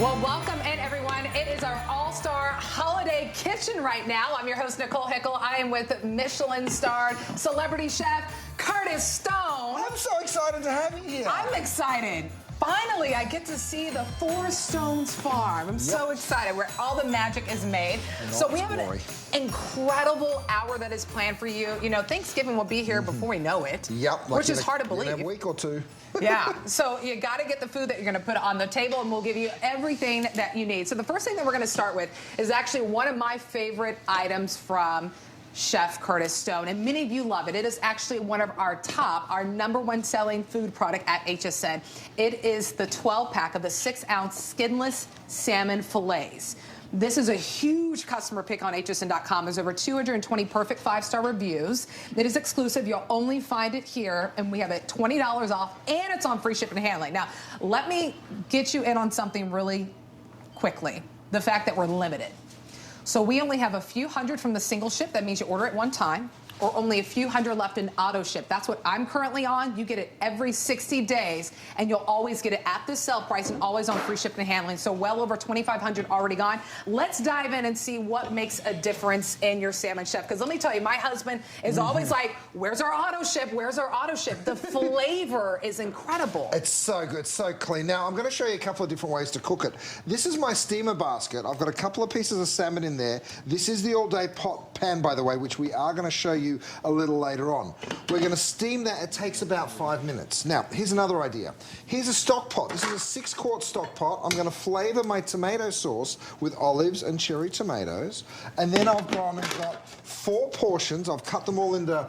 Well, welcome in, everyone. It is our all-star holiday kitchen right now. I'm your host, Nicole Hickle. I am with Michelin-starred celebrity chef Curtis Stone. I'm so excited to have you here. I'm excited. Finally, I get to see the Four Stones Farm. I'm so excited, where all the magic is made. So we have an incredible hour that is planned for you. You know, Thanksgiving will be here before we know it. Yep. Which is hard to believe. In a week or two. Yeah, so you got to get the food that you're going to put on the table, and we'll give you everything that you need. So the first thing that we're going to start with is actually one of my favorite items from Chef Curtis Stone, and many of you love it. It is actually one of our #1 selling food product at HSN. It is the 12-pack of the 6-ounce skinless salmon fillets. This is a huge customer pick on hsn.com. There's over 220 perfect 5-star reviews. It is exclusive. You'll only find it here, and we have it $20 off, and it's on free shipping and handling. Now, let me get you in on something really quickly. The fact that we're limited. So we only have a few hundred from the single ship. That means you order it one time, or only a few hundred left in auto ship. That's what I'm currently on. You get it every 60 days, and you'll always get it at this sale price and always on free shipping and handling. So well over 2,500 already gone. Let's dive in and see what makes a difference in your salmon, chef. Because let me tell you, my husband is always like, where's our auto ship? Where's our auto ship? The flavor is incredible. It's so good, so clean. Now, I'm going to show you a couple of different ways to cook it. This is my steamer basket. I've got a couple of pieces of salmon in there. This is the all-day pot pan, by the way, which we are going to show you a little later on. We're going to steam that. It takes about 5 minutes. Now, here's another idea. Here's a stock pot. This is a 6-quart stock pot. I'm going to flavor my tomato sauce with olives and cherry tomatoes. And then I've gone and got 4 portions. I've cut them all into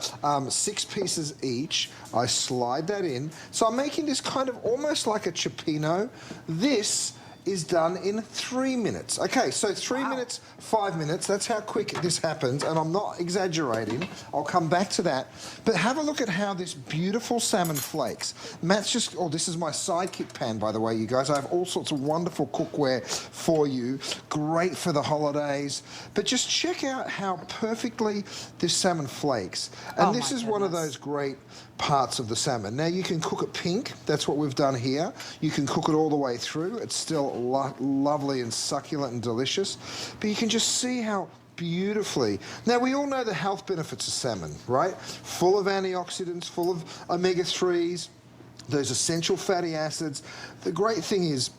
6 pieces each. I slide that in. So I'm making this kind of almost like a cioppino. This is done in 3 minutes. Okay, so 3 minutes, 5 minutes, that's how quick this happens, and I'm not exaggerating. I'll come back to that. But have a look at how this beautiful salmon flakes. Matt's just, this is my sidekick pan, by the way, you guys. I have all sorts of wonderful cookware for you. Great for the holidays. But just check out how perfectly this salmon flakes. And this is one of those great parts of the salmon. Now, you can cook it pink. That's what we've done here. You can cook it all the way through. It's still lovely and succulent and delicious. But you can just see how beautifully. Now, we all know the health benefits of salmon, right? Full of antioxidants, full of omega-3s, those essential fatty acids. The great thing is,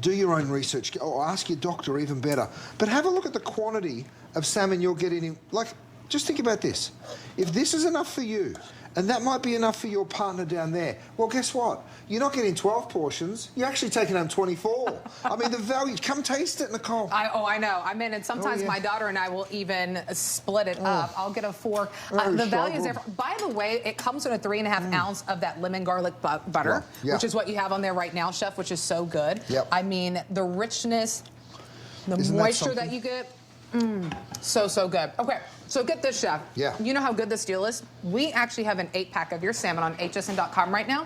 do your own research, or ask your doctor, even better. But have a look at the quantity of salmon you're getting in. Like, just think about this. If this is enough for you, and that might be enough for your partner down there, well, guess what? You're not getting 12 portions. You're actually taking home 24. I mean, the value. Come taste it, Nicole. I know. I mean, and sometimes my daughter and I will even split it up. I'll get a fork. The value is there. By the way, it comes in a 3.5 ounce of that lemon garlic butter, which is what you have on there right now, Chef, which is so good. I mean, the richness, the moisture that you get. So good. Okay, so get this, Chef. You know how good this deal is? We actually have an 8-pack of your salmon on hsn.com right now.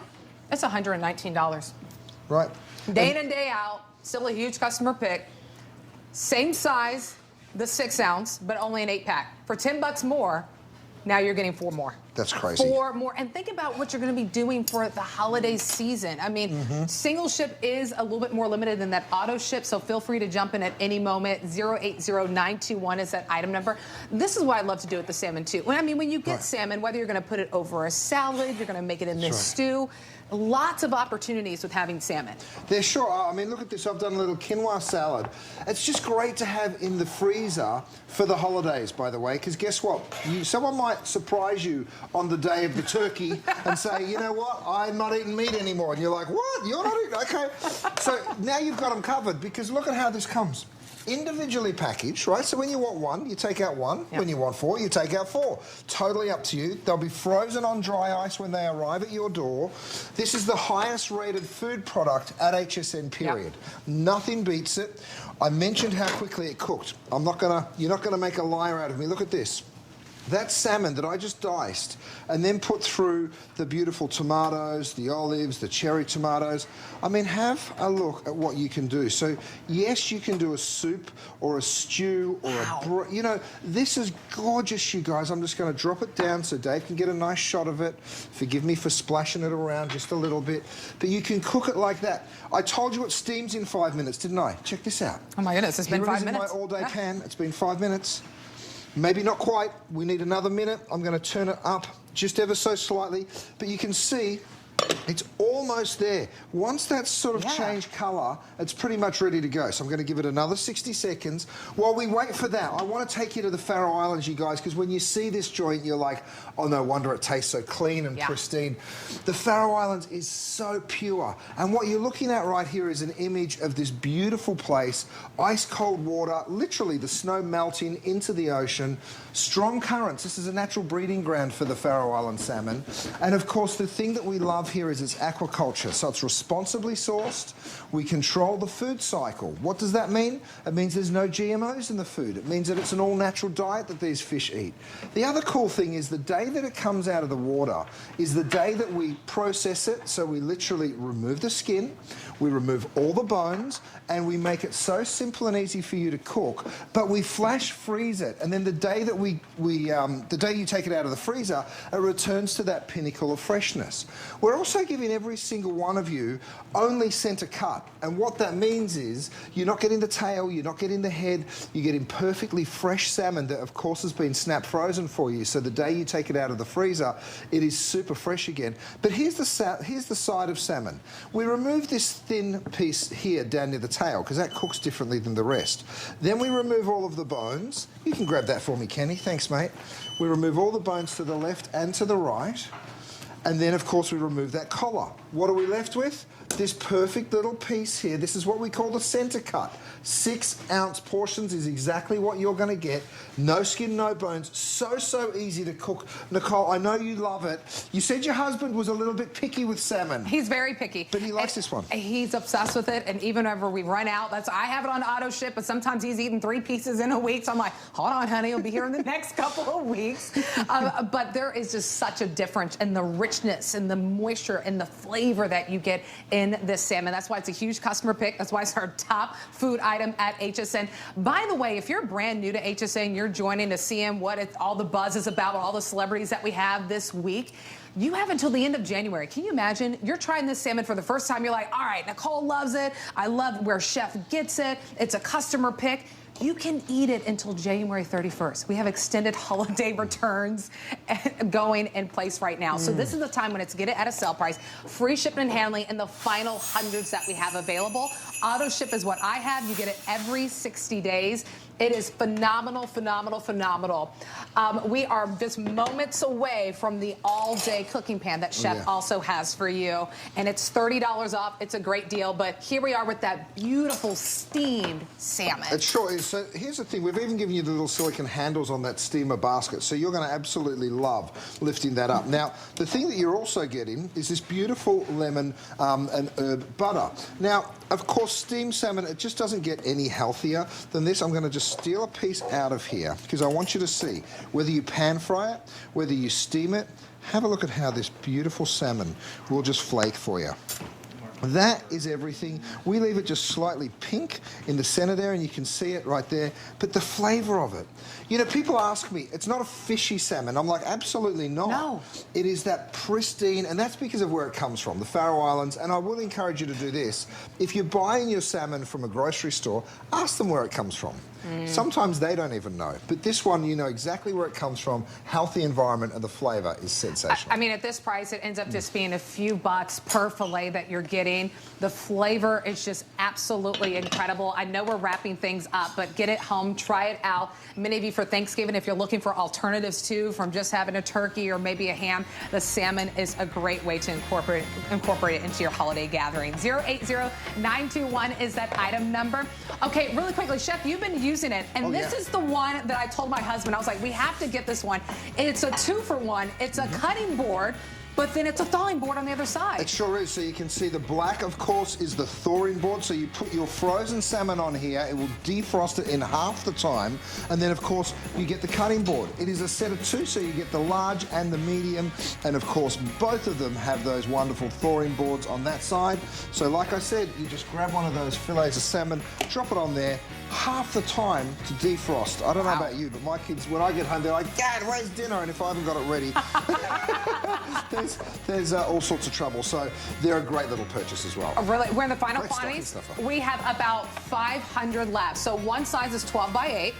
It's $119. Right. Day in and day out, still a huge customer pick. Same size, the 6-ounce, but only an 8-pack. For $10 more, now you're getting 4 more. That's crazy. 4 more. And think about what you're going to be doing for the holiday season. I mean, single ship is a little bit more limited than that auto ship, so feel free to jump in at any moment. 080921 is that item number. This is why I love to do it with the salmon, too. I mean, when you get salmon, whether you're going to put it over a salad, you're going to make it in this stew, lots of opportunities with having salmon. There sure are. I mean, look at this. I've done a little quinoa salad. It's just great to have in the freezer for the holidays, by the way, because guess what? Someone might surprise you on the day of the turkey and say, you know what, I'm not eating meat anymore. And you're like, what? You're not eating? Okay. So now you've got them covered, because look at how this comes. Individually packaged, right? So when you want 1, you take out 1. When you want 4, you take out 4. Totally up to you. They'll be frozen on dry ice when they arrive at your door. This is the highest rated food product at HSN, period. Nothing beats it. I mentioned how quickly it cooked. You're not gonna make a liar out of me. Look at this. that salmon that I just diced and then put through the beautiful tomatoes, the olives, the cherry tomatoes. I mean, have a look at what you can do. So, yes, you can do a soup or a stew or you know, this is gorgeous, you guys. I'm just going to drop it down so Dave can get a nice shot of it. Forgive me for splashing it around just a little bit. But you can cook it like that. I told you it steams in 5 minutes, didn't I? Check this out. Oh, my goodness, it's been 5 minutes. Here it is in my all-day pan. It's been 5 minutes. Maybe not quite. We need another minute. I'm going to turn it up just ever so slightly. But you can see it's almost there. Once that's sort of changed colour, it's pretty much ready to go. So I'm going to give it another 60 seconds. While we wait for that, I want to take you to the Faroe Islands, you guys, because when you see this joint, you're like, oh, no wonder it tastes so clean and pristine. The Faroe Islands is so pure. And what you're looking at right here is an image of this beautiful place, ice-cold water, literally the snow melting into the ocean, strong currents. This is a natural breeding ground for the Faroe Island salmon. And, of course, the thing that we love here is it's aquaculture, so it's responsibly sourced. We control the food cycle. What does that mean? It means there's no GMOs in the food. It means that it's an all-natural diet that these fish eat. The other cool thing is the day that it comes out of the water is the day that we process it, so we literally remove the skin, we remove all the bones, and we make it so simple and easy for you to cook, but we flash freeze it, and then the day that the day you take it out of the freezer, it returns to that pinnacle of freshness. We're also giving every single one of you only center cut, and what that means is you're not getting the tail, you're not getting the head, you're getting perfectly fresh salmon that of course has been snap frozen for you, so the day you take it out of the freezer it is super fresh again. But here's the side of salmon. We remove this thin piece here down near the tail because that cooks differently than the rest. Then we remove all of the bones. You can grab that for me, Kenny. Thanks, mate. We remove all the bones to the left and to the right. And then, of course, we remove that collar. What are we left with? This perfect little piece here. This is what we call the center cut. 6-ounce portions is exactly what you're going to get. No skin, no bones. So easy to cook. Nicole, I know you love it. You said your husband was a little bit picky with salmon. He's very picky. But he likes this one. He's obsessed with it, and even whenever we run out, I have it on auto ship, but sometimes he's eating 3 pieces in a week, so I'm like, hold on, honey, it'll be here in the next couple of weeks. But there is just such a difference in the richness and the moisture and the flavor that you get in this salmon. That's why it's a huge customer pick. That's why it's our top food item at HSN. By the way, if you're brand new to HSN, you're joining to see what all the buzz is about, all the celebrities that we have this week. You have until the end of January. Can you imagine? You're trying this salmon for the first time. You're like, all right, Nicole loves it. I love where Chef gets it. It's a customer pick. You can eat it until January 31st. We have extended holiday returns going in place right now. So this is the time when it's get it at a sale price, free shipping and handling, and the final hundreds that we have available. Auto ship is what I have. You get it every 60 days. It is phenomenal, phenomenal, phenomenal. We are just moments away from the all-day cooking pan that Chef also has for you. And it's $30 off. It's a great deal. But here we are with that beautiful steamed salmon. It sure is. So here's the thing. We've even given you the little silicone handles on that steamer basket. So you're going to absolutely love lifting that up. Now, the thing that you're also getting is this beautiful lemon and herb butter. Now, of course, steamed salmon, it just doesn't get any healthier than this. I'm going to just steal a piece out of here because I want you to see whether you pan fry it, whether you steam it. Have a look at how this beautiful salmon will just flake for you. That is everything. We leave it just slightly pink in the center there, and you can see it right there. But the flavor of it. You know, people ask me, it's not a fishy salmon. I'm like, absolutely not. No. It is that pristine, and that's because of where it comes from, the Faroe Islands. And I will encourage you to do this. If you're buying your salmon from a grocery store, ask them where it comes from. Sometimes they don't even know. But this one, you know exactly where it comes from, healthy environment, and the flavor is sensational. I mean, at this price, it ends up just being a few bucks per fillet that you're getting. The flavor is just absolutely incredible. I know we're wrapping things up, but get it home, try it out. Many of you for Thanksgiving, if you're looking for alternatives too, from just having a turkey or maybe a ham, the salmon is a great way to incorporate it into your holiday gathering. 080921 is that item number. Okay, really quickly, Chef, you've been using it, and this is the one that I told my husband. I was like, we have to get this one. It's a 2-for-1. It's a cutting board, but then it's a thawing board on the other side. It sure is. So you can see the black, of course, is the thawing board. So you put your frozen salmon on here. It will defrost it in half the time. And then, of course, you get the cutting board. It is a set of two, so you get the large and the medium. And, of course, both of them have those wonderful thawing boards on that side. So, like I said, you just grab one of those fillets of salmon, drop it on there, half the time to defrost. I don't know about you, but my kids, when I get home, they're like, Dad, where's dinner? And if I haven't got it ready, there's all sorts of trouble. So they're a great little purchase as well. Oh, really? We're in the final Great quantities. stuffer. We have about 500 left. So one size is 12 by 8.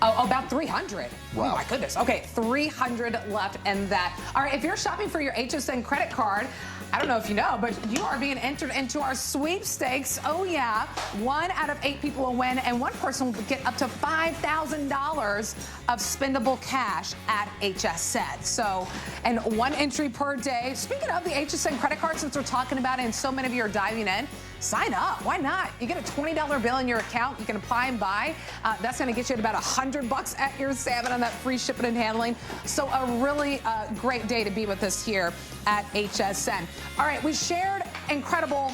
Oh, about 300. Wow. Oh, my goodness. Okay, 300 left and that. All right, if you're shopping for your HSN credit card, I don't know if you know, but you are being entered into our sweepstakes. Oh, yeah. 1 out of 8 people will win, and one person will get up to $5,000 of spendable cash at HSN. So, and 1 entry per day. Speaking of the HSN credit card, since we're talking about it and so many of you are diving in, sign up. Why not? You get a $20 bill in your account. You can apply and buy. That's going to get you at about $100 at your salmon on that free shipping and handling. So a really great day to be with us here at HSN. All right, we shared incredible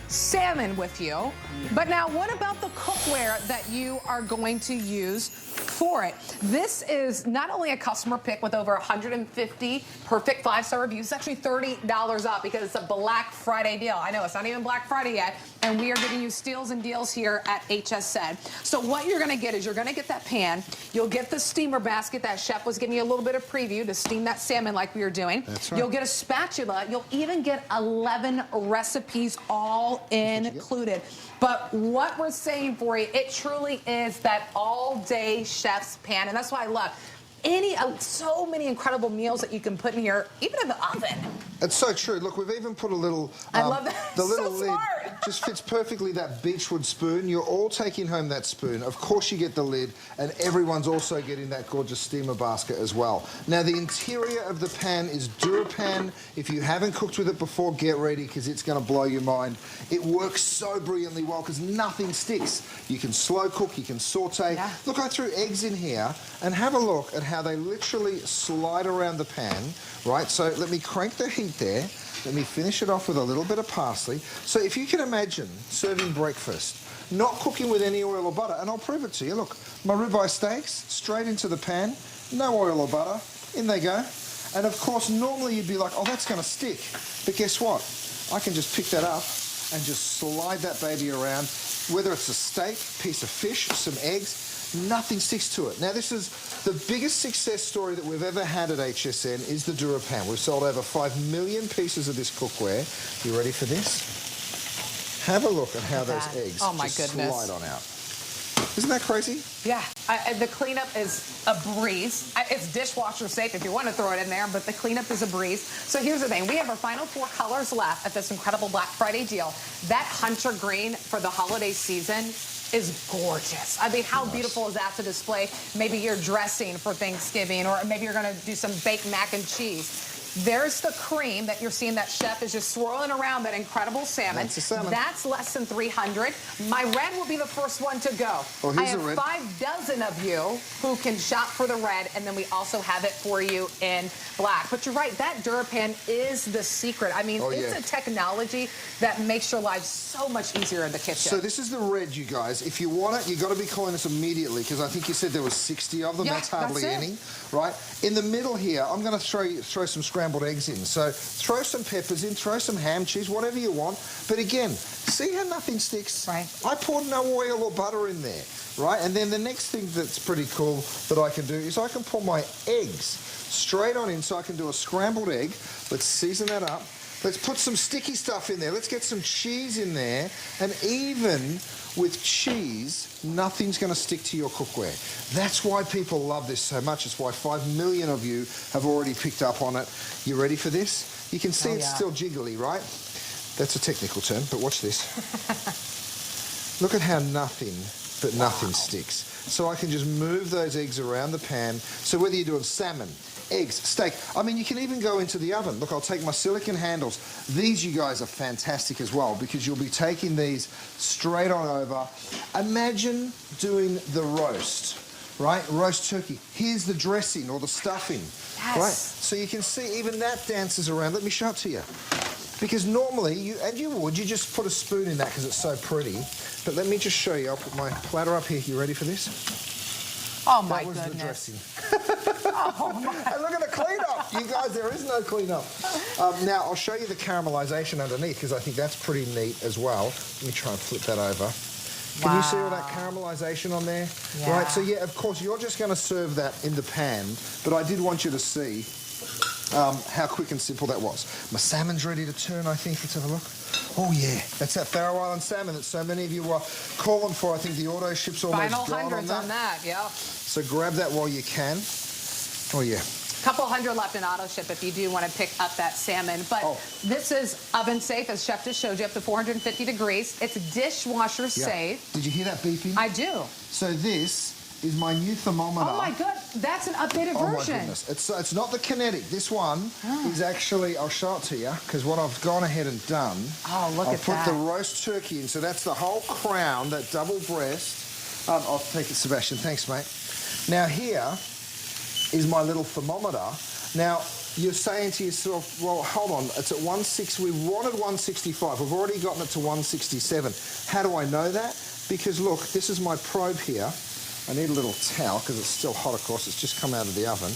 salmon with you, but now what about the cookware that you are going to use for it? This is not only a customer pick with over 150 perfect 5-star reviews, it's actually $30 off because it's a Black Friday deal. I know it's not even Black Friday yet, and we are giving you steals and deals here at HSN. So what you're gonna get is you're gonna get that pan, you'll get the steamer basket that Chef was giving you a little bit of preview to steam that salmon like we were doing. That's right. You'll get a spatula, you'll even get 11 recipes all included. But what we're saying for you, it truly is that all-day chef's pan, and that's why I love so many incredible meals that you can put in here, even in the oven. It's so true. Look, we've even put a little... I love that. The little So lid smart. just fits perfectly that beechwood spoon. You're all taking home that spoon. Of course you get the lid, and everyone's also getting that gorgeous steamer basket as well. Now, the interior of the pan is DuraPan. If you haven't cooked with it before, get ready, because it's going to blow your mind. It works so brilliantly well, because nothing sticks. You can slow cook, you can saute. Yeah. Look, I threw eggs in here, and have a look at how they literally slide around the pan, right? So let me crank the heat there. Let me finish it off with a little bit of parsley. So if you can imagine serving breakfast, not cooking with any oil or butter, and I'll prove it to you. Look, my ribeye steaks, straight into the pan, no oil or butter, in they go. And of course, normally you'd be like, oh, that's gonna stick. But guess what? I can just pick that up and just slide that baby around. Whether it's a steak, piece of fish, some eggs, nothing sticks to it. Now, this is the biggest success story that we've ever had at HSN is the DuraPan. We've sold over 5 million pieces of this cookware. You ready for this? Have a look at how those eggs just slide on out. Isn't that crazy? Yeah, the cleanup is a breeze. It's dishwasher safe if you want to throw it in there, but the cleanup is a breeze. So here's the thing. We have our final 4 colors left at this incredible Black Friday deal. That hunter green for the holiday season is gorgeous. I mean, how beautiful is that to display? Maybe you're dressing for Thanksgiving, or maybe you're going to do some baked mac and cheese. There's the cream that you're seeing that Chef is just swirling around that incredible salmon. That's the salmon. That's less than 300. My red will be the first one to go. Oh, here's I have the red. 5 dozen of you who can shop for the red, and then we also have it for you in black. But you're right, that DuraPan is the secret. I mean, it's a technology that makes your life so much easier in the kitchen. So this is the red, you guys. If you want it, you got to be calling us immediately, because I think you said there was 60 of them. Yeah, that's hardly that's any, right? In the middle here, I'm going to throw some scrambled eggs in. So throw some peppers in, throw some ham, cheese, whatever you want. But again, see how nothing sticks? Right. I poured no oil or butter in there, right? And then the next thing that's pretty cool that I can do is I can pour my eggs straight on in, so I can do a scrambled egg. Let's season that up. Let's put some sticky stuff in there. Let's get some cheese in there. And even with cheese, nothing's going to stick to your cookware. That's why people love this so much. It's why 5 million of you have already picked up on it. You ready for this? You can see it's still jiggly, right? That's a technical term, but watch this. Look at how nothing sticks. So I can just move those eggs around the pan. So whether you're doing salmon, eggs, steak. I mean, you can even go into the oven. Look, I'll take my silicone handles. These, you guys, are fantastic as well, because you'll be taking these straight on over. Imagine doing the roast right? Roast turkey. Here's the dressing or the stuffing, Yes. right? So you can see even that dances around. Let me show it to you. Because normally, you just put a spoon in that because it's so pretty. But let me just show you. I'll put my platter up here. You ready for this? Oh, my goodness. That was goodness. the dressing. Oh, my. And look at the cleanup. You guys, there is no cleanup. Now, I'll show you the caramelization underneath because I think that's pretty neat as well. Let me try and flip that over. Can you see all that caramelization on there? Yeah. Right, so yeah, of course, you're just going to serve that in the pan, but I did want you to see how quick and simple that was. My salmon's ready to turn, I think. Let's have a look. Oh, yeah. That's that Faroe Island salmon that so many of you are calling for. I think the auto ship's almost Final gone hundreds on that, yep. So grab that while you can. Oh, yeah. Couple hundred left in auto ship if you do want to pick up that salmon. But this is oven safe, as Chef just showed you, up to 450 degrees. It's dishwasher safe. Did you hear that beeping? I do. So this is my new thermometer. Oh my God, that's an updated version. Oh my goodness, it's not the kinetic. This one is actually, I'll show it to you, because what I've gone ahead and done, look at that. I'll put the roast turkey in, so that's the whole crown, that double breast. I'll take it, Sebastian, thanks mate. Now here is my little thermometer. Now, you're saying to yourself, well, hold on, it's at 160, we wanted 165, we've already gotten it to 167. How do I know that? Because look, this is my probe here. I need a little towel because it's still hot, of course, it's just come out of the oven.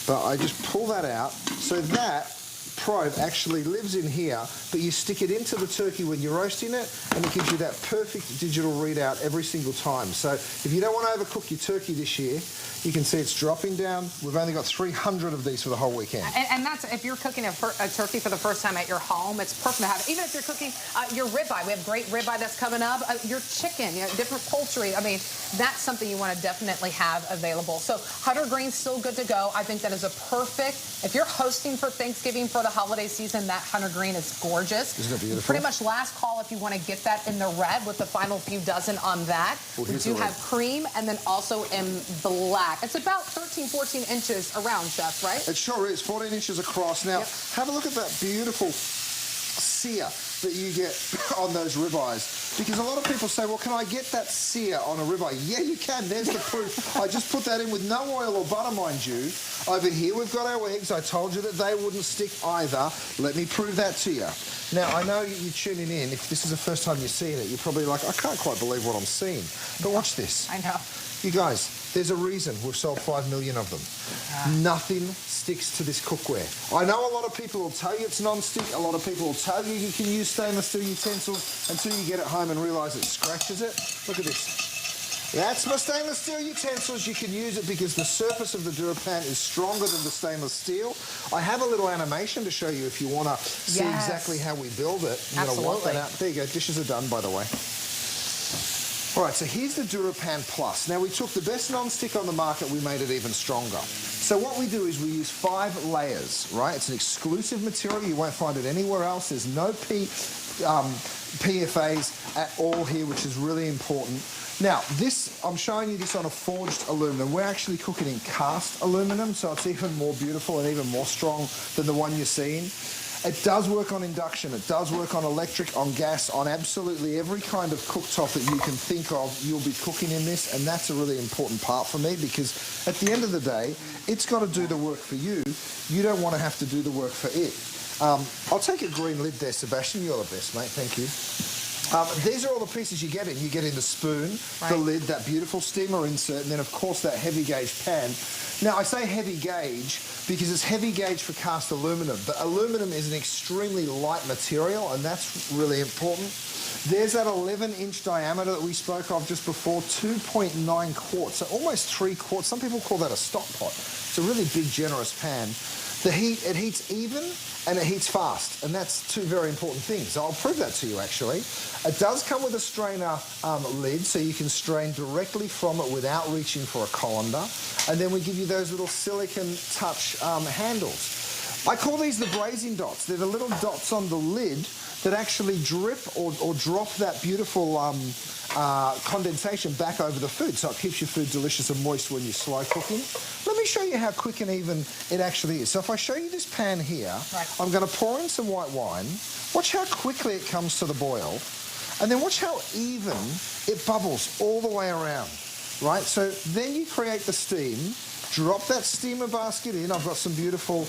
But I just pull that out, so that probe actually lives in here, but you stick it into the turkey when you're roasting it, and it gives you that perfect digital readout every single time. So if you don't want to overcook your turkey this year, you can see it's dropping down. We've only got 300 of these for the whole weekend. And that's, if you're cooking a turkey for the first time at your home, it's perfect to have. Even if you're cooking your ribeye, we have great ribeye that's coming up. Your chicken, different poultry. I mean, that's something you want to definitely have available. So Hunter Green's still good to go. I think that is a perfect, if you're hosting for Thanksgiving for the holiday season, that Hunter Green is gorgeous. Isn't it beautiful? Pretty much last call if you want to get that in the red with the final few dozen on that. We do have cream and then also in black. It's about 13, 14 inches around, Chef, right? It sure is, 14 inches across. Now, have a look at that beautiful sear that you get on those ribeyes. Because a lot of people say, well, can I get that sear on a ribeye? Yeah, you can. There's the proof. I just put that in with no oil or butter, mind you. Over here, we've got our eggs. I told you that they wouldn't stick either. Let me prove that to you. Now, I know you're tuning in. If this is the first time you're seeing it, you're probably like, I can't quite believe what I'm seeing. But watch this. I know. You guys, there's a reason we've sold 5 million of them. Nothing sticks to this cookware. I know a lot of people will tell you it's non-stick. A lot of people will tell you you can use stainless steel utensils until you get it home and realise it scratches it. Look at this. That's my stainless steel utensils. You can use it because the surface of the DuraPan is stronger than the stainless steel. I have a little animation to show you if you want to see exactly how we build it. I'm going to wipe that out. There you go. Dishes are done, by the way. All right, so here's the DuraPan Plus. Now, we took the best non-stick on the market, we made it even stronger. So what we do is we use 5 layers, right? It's an exclusive material. You won't find it anywhere else. There's no PFAs at all here, which is really important. Now, this, I'm showing you this on a forged aluminum. We're actually cooking in cast aluminum, so it's even more beautiful and even more strong than the one you're seeing. It does work on induction, it does work on electric, on gas, on absolutely every kind of cooktop that you can think of, you'll be cooking in this, and that's a really important part for me because at the end of the day, it's got to do the work for you. You don't want to have to do the work for it. I'll take a green lid there, Sebastian. You're the best, mate. Thank you. These are all the pieces you get in. You get in the spoon, the lid, that beautiful steamer insert, and then, of course, that heavy gauge pan. Now, I say heavy gauge because it's heavy gauge for cast aluminum, but aluminum is an extremely light material, and that's really important. There's that 11-inch diameter that we spoke of just before, 2.9 quarts, so almost 3 quarts. Some people call that a stock pot. It's a really big, generous pan. The heat, it heats even and it heats fast, and that's 2 very important things. I'll prove that to you, actually. It does come with a strainer lid, so you can strain directly from it without reaching for a colander, and then we give you those little silicone touch handles. I call these the brazing dots. They're the little dots on the lid that actually drip or drop that beautiful condensation back over the food, so it keeps your food delicious and moist when you're slow cooking. Let me show you how quick and even it actually is. So if I show you this pan here, I'm going to pour in some white wine. Watch how quickly it comes to the boil, and then watch how even it bubbles all the way around. right? So then you create the steam. Drop that steamer basket in. I've got some beautiful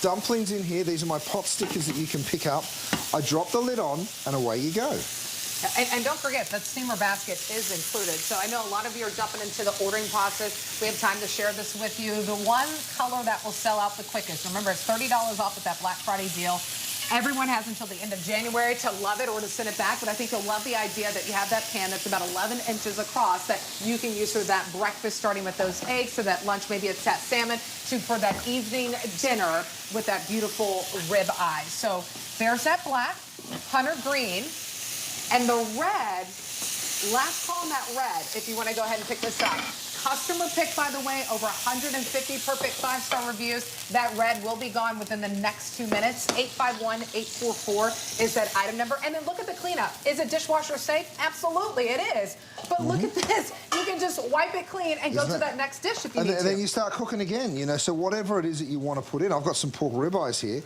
dumplings in here. These are my pot stickers that you can pick up. I drop the lid on, and away you go. And don't forget, that steamer basket is included. So I know a lot of you are jumping into the ordering process. We have time to share this with you. The one color that will sell out the quickest, remember, it's $30 off with that Black Friday deal. Everyone has until the end of January to love it or to send it back, but I think you'll love the idea that you have that pan that's about 11 inches across that you can use for that breakfast, starting with those eggs, for that lunch, maybe it's that salmon, to for that evening dinner with that beautiful rib eye. So there's that black, hunter green, and the red. Last call on that red, if you want to go ahead and pick this up. Customer pick, by the way, over 150 perfect 5-star reviews. That red will be gone within the next 2 minutes. 851-844 is that item number. And then look at the cleanup. Is it dishwasher safe? Absolutely, it is. But look at this. You can just wipe it clean and go to that next dish if you need to. And then you start cooking again, you know. So whatever it is that you want to put in. I've got some pork ribeyes here.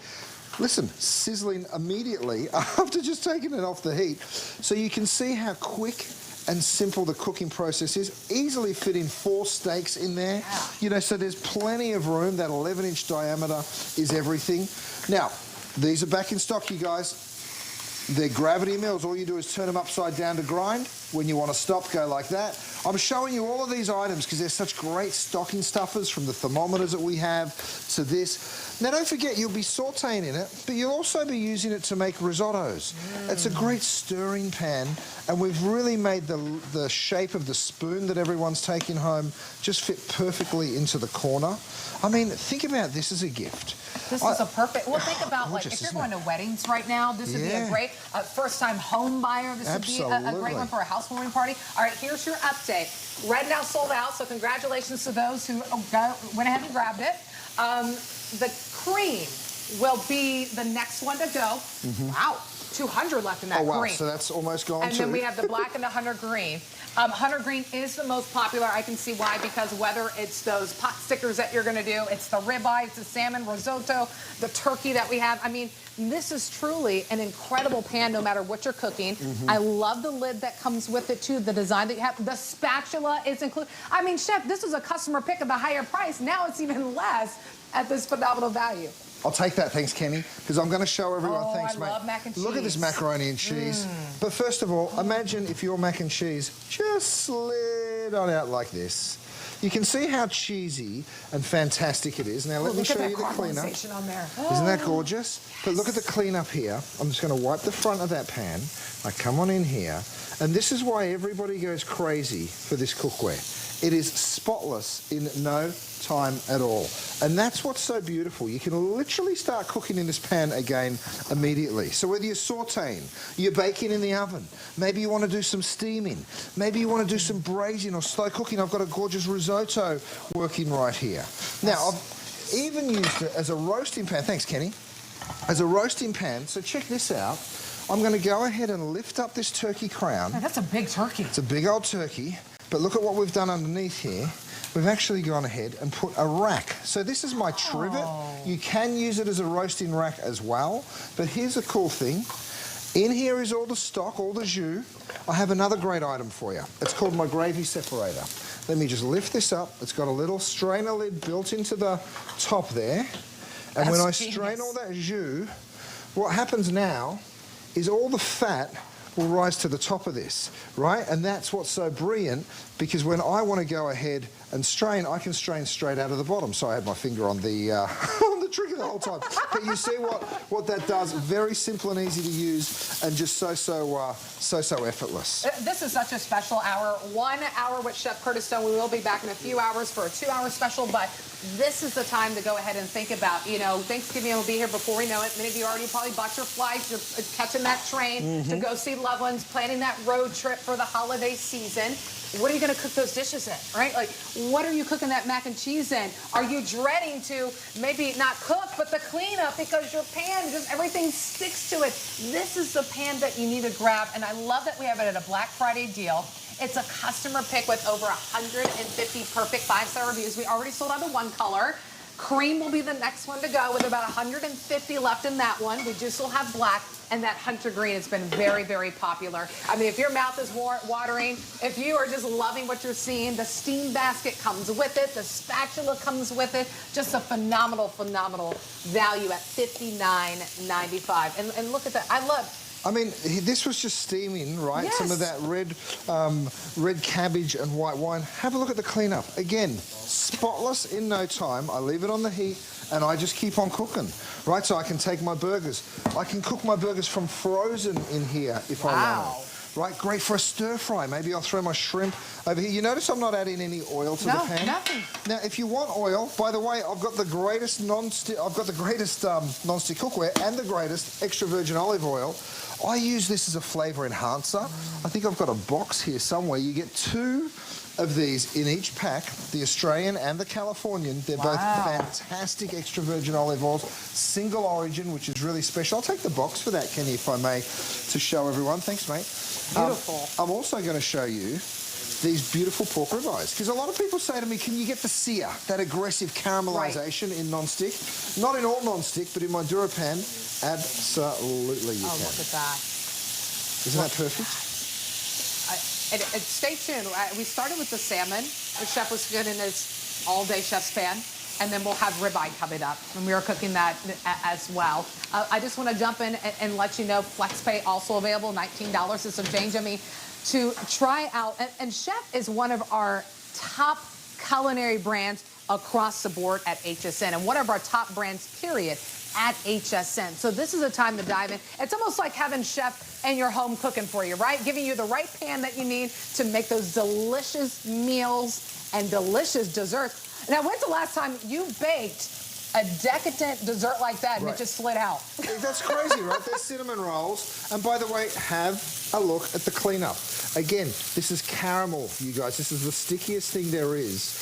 Listen, sizzling immediately after just taking it off the heat. So you can see how quick and simple the cooking process is. Easily fit in 4 steaks in there. Yeah. You know, so there's plenty of room. That 11-inch diameter is everything. Now, these are back in stock, you guys. They're gravity mills. All you do is turn them upside down to grind. When you want to stop, go like that. I'm showing you all of these items because they're such great stocking stuffers, from the thermometers that we have to this. Now, don't forget, you'll be sautéing in it, but you'll also be using it to make risottos. It's a great stirring pan, and we've really made the shape of the spoon that everyone's taking home just fit perfectly into the corner. I mean, think about this as a gift. This is a perfect, well, think about, like, if you're going to weddings right now, this would be a great first-time home buyer. This would be a great one for a housewarming party. All right, here's your update. Red now sold out, so congratulations to those who went ahead and grabbed it. The cream will be the next one to go. Wow, 200 left in that cream. So that's almost gone And then we have the black and the hunter green. Hunter green is the most popular. I can see why, because whether it's those pot stickers that you're going to do, it's the ribeye, it's the salmon risotto, the turkey that we have. I mean, this is truly an incredible pan no matter what you're cooking. I love the lid that comes with it too, the design that you have. The spatula is included. I mean, Chef, this was a customer pick at the higher price. Now it's even less at this phenomenal value. I'll take that, thanks, Kenny, because I'm going to show everyone. Thanks, mate. I love mac and cheese. Look at this macaroni and cheese. But first of all, imagine if your mac and cheese just slid on out like this. You can see how cheesy and fantastic it is. Now, let me show you the cleanup. On there. Isn't that gorgeous? Yes. But look at the cleanup here. I'm just going to wipe the front of that pan. I come on in here. And this is why everybody goes crazy for this cookware. It is spotless in no time at all. And that's what's so beautiful. You can literally start cooking in this pan again immediately. So whether you're sauteing, you're baking in the oven, maybe you want to do some steaming, maybe you want to do some braising or slow cooking. I've got a gorgeous risotto working right here. Now, I've even used it as a roasting pan. Thanks, Kenny. As a roasting pan. So check this out. I'm going to go ahead and lift up this turkey crown. Oh, that's a big turkey. It's a big old turkey. But look at what we've done underneath here. We've actually gone ahead and put a rack. So this is my trivet. You can use it as a roasting rack as well. But here's the cool thing. In here is all the stock, all the jus. I have another great item for you. It's called my gravy separator. Let me just lift this up. It's got a little strainer lid built into the top there. And when I strain all that jus, what happens now is all the fat will rise to the top of this, right? And that's what's so brilliant, because when I want to go ahead and strain, I can strain straight out of the bottom. So I had my finger on the on the trigger the whole time. But you see what that does? Very simple and easy to use, and just so effortless. This is such a special hour. 1 hour with Chef Curtis Stone. We will be back in a few hours for a 2-hour special, but this is the time to go ahead and think about, you know, Thanksgiving will be here before we know it. Many of you already probably bought your flights. You're catching that train to go see loved ones, planning that road trip for the holiday season. What are you going to cook those dishes in, right? Like, what are you cooking that mac and cheese in? Are you dreading to maybe not cook, but the cleanup because your pan, just everything sticks to it? This is the pan that you need to grab, and I love that we have it at a Black Friday deal. It's a customer pick with over 150 perfect 5-star reviews. We already sold out of one color. Cream will be the next one to go with about 150 left in that one. We just will have black. And that hunter green has been very, very popular. I mean, if your mouth is watering, if you are just loving what you're seeing, the steam basket comes with it, the spatula comes with it. Just a phenomenal, phenomenal value at $59.95. And look at that. I love. I mean, this was just steaming, right? Yes. Some of that red cabbage and white wine. Have a look at the cleanup. Again, spotless in no time. I leave it on the heat and I just keep on cooking, right? So I can take my burgers. I can cook my burgers from frozen in here if I want it. Right, great for a stir fry. Maybe I'll throw my shrimp over here. You notice I'm not adding any oil to the pan? No, nothing. Now, if you want oil, by the way, I've got the greatest non-stick cookware and the greatest extra virgin olive oil. I use this as a flavor enhancer. I think I've got a box here somewhere. You get 2 of these in each pack, the Australian and the Californian. They're both fantastic extra virgin olive oils, single origin, which is really special. I'll take the box for that, Kenny, if I may, to show everyone. Thanks, mate. Beautiful. I'm also going to show you these beautiful pork ribeyes, because a lot of people say to me, can you get the sear, that aggressive caramelization in non-stick? Not in all non-stick, but in my DuraPan, absolutely you can. Look at that. Isn't that perfect? Stay tuned. We started with the salmon. The chef was good in his all-day chef's pan. And then we'll have ribeye coming up. And we are cooking that as well. I just want to jump in and let you know FlexPay also available, $19 and some change. I mean, to try out. And Chef is one of our top culinary brands across the board at HSN. And one of our top brands, period, at HSN. So this is a time to dive in. It's almost like having Chef in your home cooking for you, right? Giving you the right pan that you need to make those delicious meals and delicious desserts. Now, when's the last time you baked a decadent dessert like that and it just slid out? That's crazy, right? They're cinnamon rolls. And by the way, have a look at the cleanup. Again, this is caramel, you guys. This is the stickiest thing there is.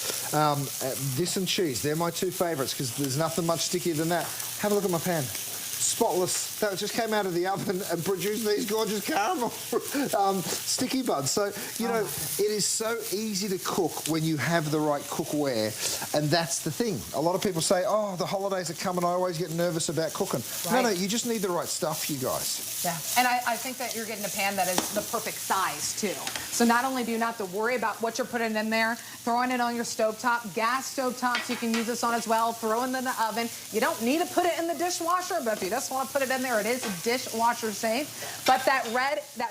This and cheese, they're my 2 favorites because there's nothing much stickier than that. Have a look at my pan. Spotless. That just came out of the oven and produced these gorgeous caramel sticky buds. So, you know, it is so easy to cook when you have the right cookware. And that's the thing. A lot of people say, oh, the holidays are coming. I always get nervous about cooking. Right. No, you just need the right stuff, you guys. Yeah. And I think that you're getting a pan that is the perfect size, too. So not only do you not have to worry about what you're putting in there, throwing it on your stovetop, gas stovetops you can use this on as well, throw it in the oven. You don't need to put it in the dishwasher, but if you just want to put it in there, it is dishwasher safe. But that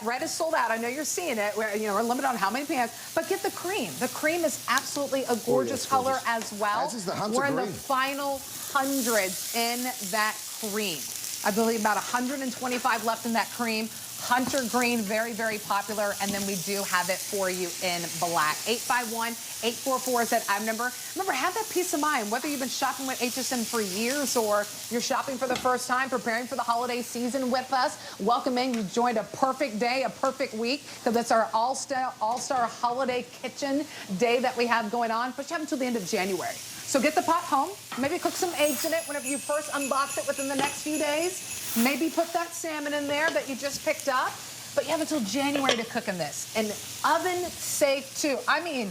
red is sold out. I know you're seeing it. We're limited on how many pans, but get the cream. The cream is absolutely a gorgeous color as well. As is the hunter We're in green. the final hundreds in that cream. I believe about 125 left in that cream. Hunter green, very, very popular. And then we do have it for you in black. 851-844 is that item number. Remember, have that peace of mind. Whether you've been shopping with HSN for years or you're shopping for the first time, preparing for the holiday season with us, welcome in. You joined a perfect day, a perfect week, because it's our all-star holiday kitchen day that we have going on. But you have until the end of January. So get the pot home. Maybe cook some eggs in it whenever you first unbox it within the next few days. Maybe put that salmon in there that you just picked up. But you have until January to cook in this. And oven safe, too. I mean,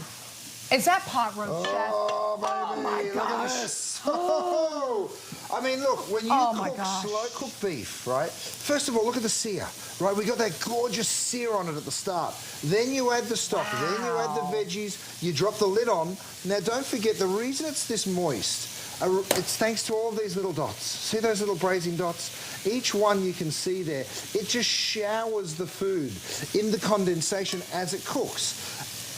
is that pot roast, Chef? Oh, baby, oh my look gosh. at this. Oh. I mean, look, when you cook slow-cooked beef, right? First of all, look at the sear, right? We got that gorgeous sear on it at the start. Then you add the stock. Then you add the veggies. You drop the lid on. Now, don't forget, the reason it's this moist, it's thanks to all of these little dots. See those little braising dots? Each one you can see there. It just showers the food in the condensation as it cooks.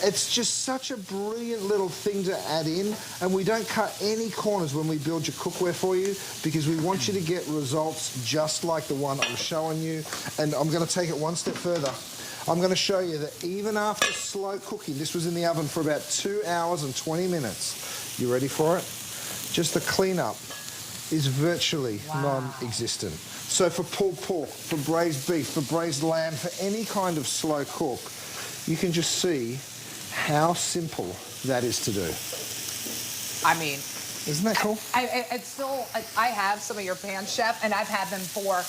It's just such a brilliant little thing to add in, and we don't cut any corners when we build your cookware for you because we want you to get results just like the one I'm showing you. And I'm going to take it one step further. I'm going to show you that even after slow cooking, this was in the oven for about 2 hours and 20 minutes. You ready for it? Just the cleanup is virtually non-existent. So for pulled pork, for braised beef, for braised lamb, for any kind of slow cook, you can just see how simple that is to do. I mean, isn't that cool? I have some of your pans, Chef, and I've had them for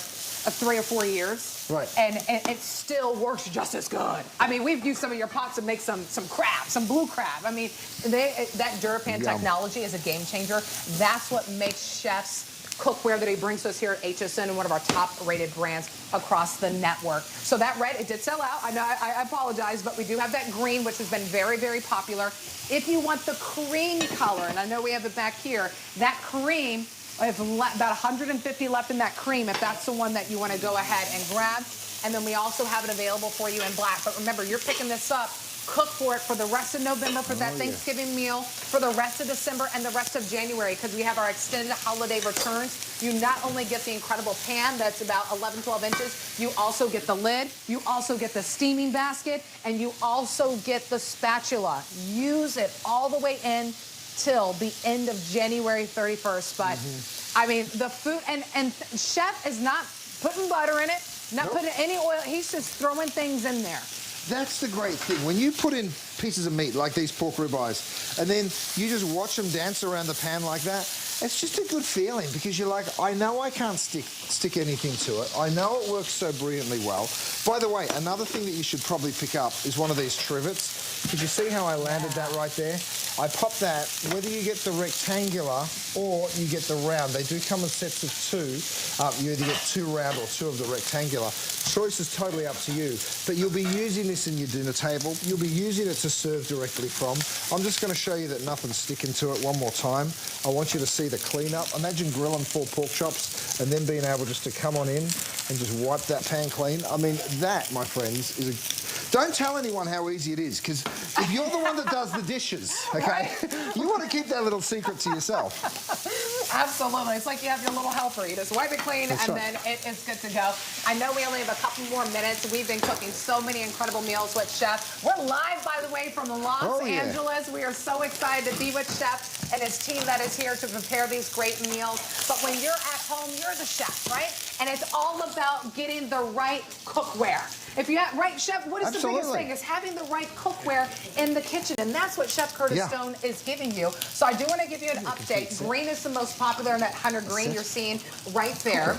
3 or 4 years. Right. And it still works just as good. I mean, we've used some of your pots to make some crab, some blue crab. I mean, that DuraPan technology is a game changer. That's what makes chefs cookware that he brings to us here at HSN and one of our top-rated brands across the network. So that red, it did sell out. I know, I apologize, but we do have that green, which has been very, very popular. If you want the cream color, and I know we have it back here, that cream, I have about 150 left in that cream, if that's the one that you want to go ahead and grab. And then we also have it available for you in black. But remember, you're picking this up. Cook for it for the rest of November for that Thanksgiving meal, for the rest of December and the rest of January, because we have our extended holiday returns. You not only get the incredible pan that's about 11, 12 inches, you also get the lid, you also get the steaming basket, and you also get the spatula. Use it all the way in till the end of January 31st. But I mean, the food, and Chef is not putting butter in it, not putting any oil, he's just throwing things in there. That's the great thing. When you put in pieces of meat like these pork ribeyes and then you just watch them dance around the pan like that, it's just a good feeling because you're like, I know I can't stick anything to it. I know it works so brilliantly well. By the way, another thing that you should probably pick up is one of these trivets. Did you see how I landed that right there? I pop that, whether you get the rectangular or you get the round. They do come in sets of 2. You either get 2 round or 2 of the rectangular. Choice is totally up to you. But you'll be using this in your dinner table. You'll be using it to serve directly from. I'm just going to show you that nothing's sticking to it one more time. I want you to see the cleanup. Imagine grilling 4 pork chops and then being able just to come on in and just wipe that pan clean. I mean, that, my friends, is a... Don't tell anyone how easy it is, because if you're the one that does the dishes, okay, you want to keep that little secret to yourself. Absolutely. It's like you have your little helper. You just wipe it clean then it's good to go. I know we only have a couple more minutes. We've been cooking so many incredible meals with Chef. We're live, by the way, from Los Angeles. We are so excited to be with Chef and his team that is here to prepare these great meals. But when you're at home, you're the chef, right? And it's all about getting the right cookware. If you have, right, Chef, what is the biggest thing? Is having the right cookware in the kitchen. And that's what Chef Curtis Stone is giving you. So I do want to give you an update. Green is the most popular in that Hunter Green you're seeing right there.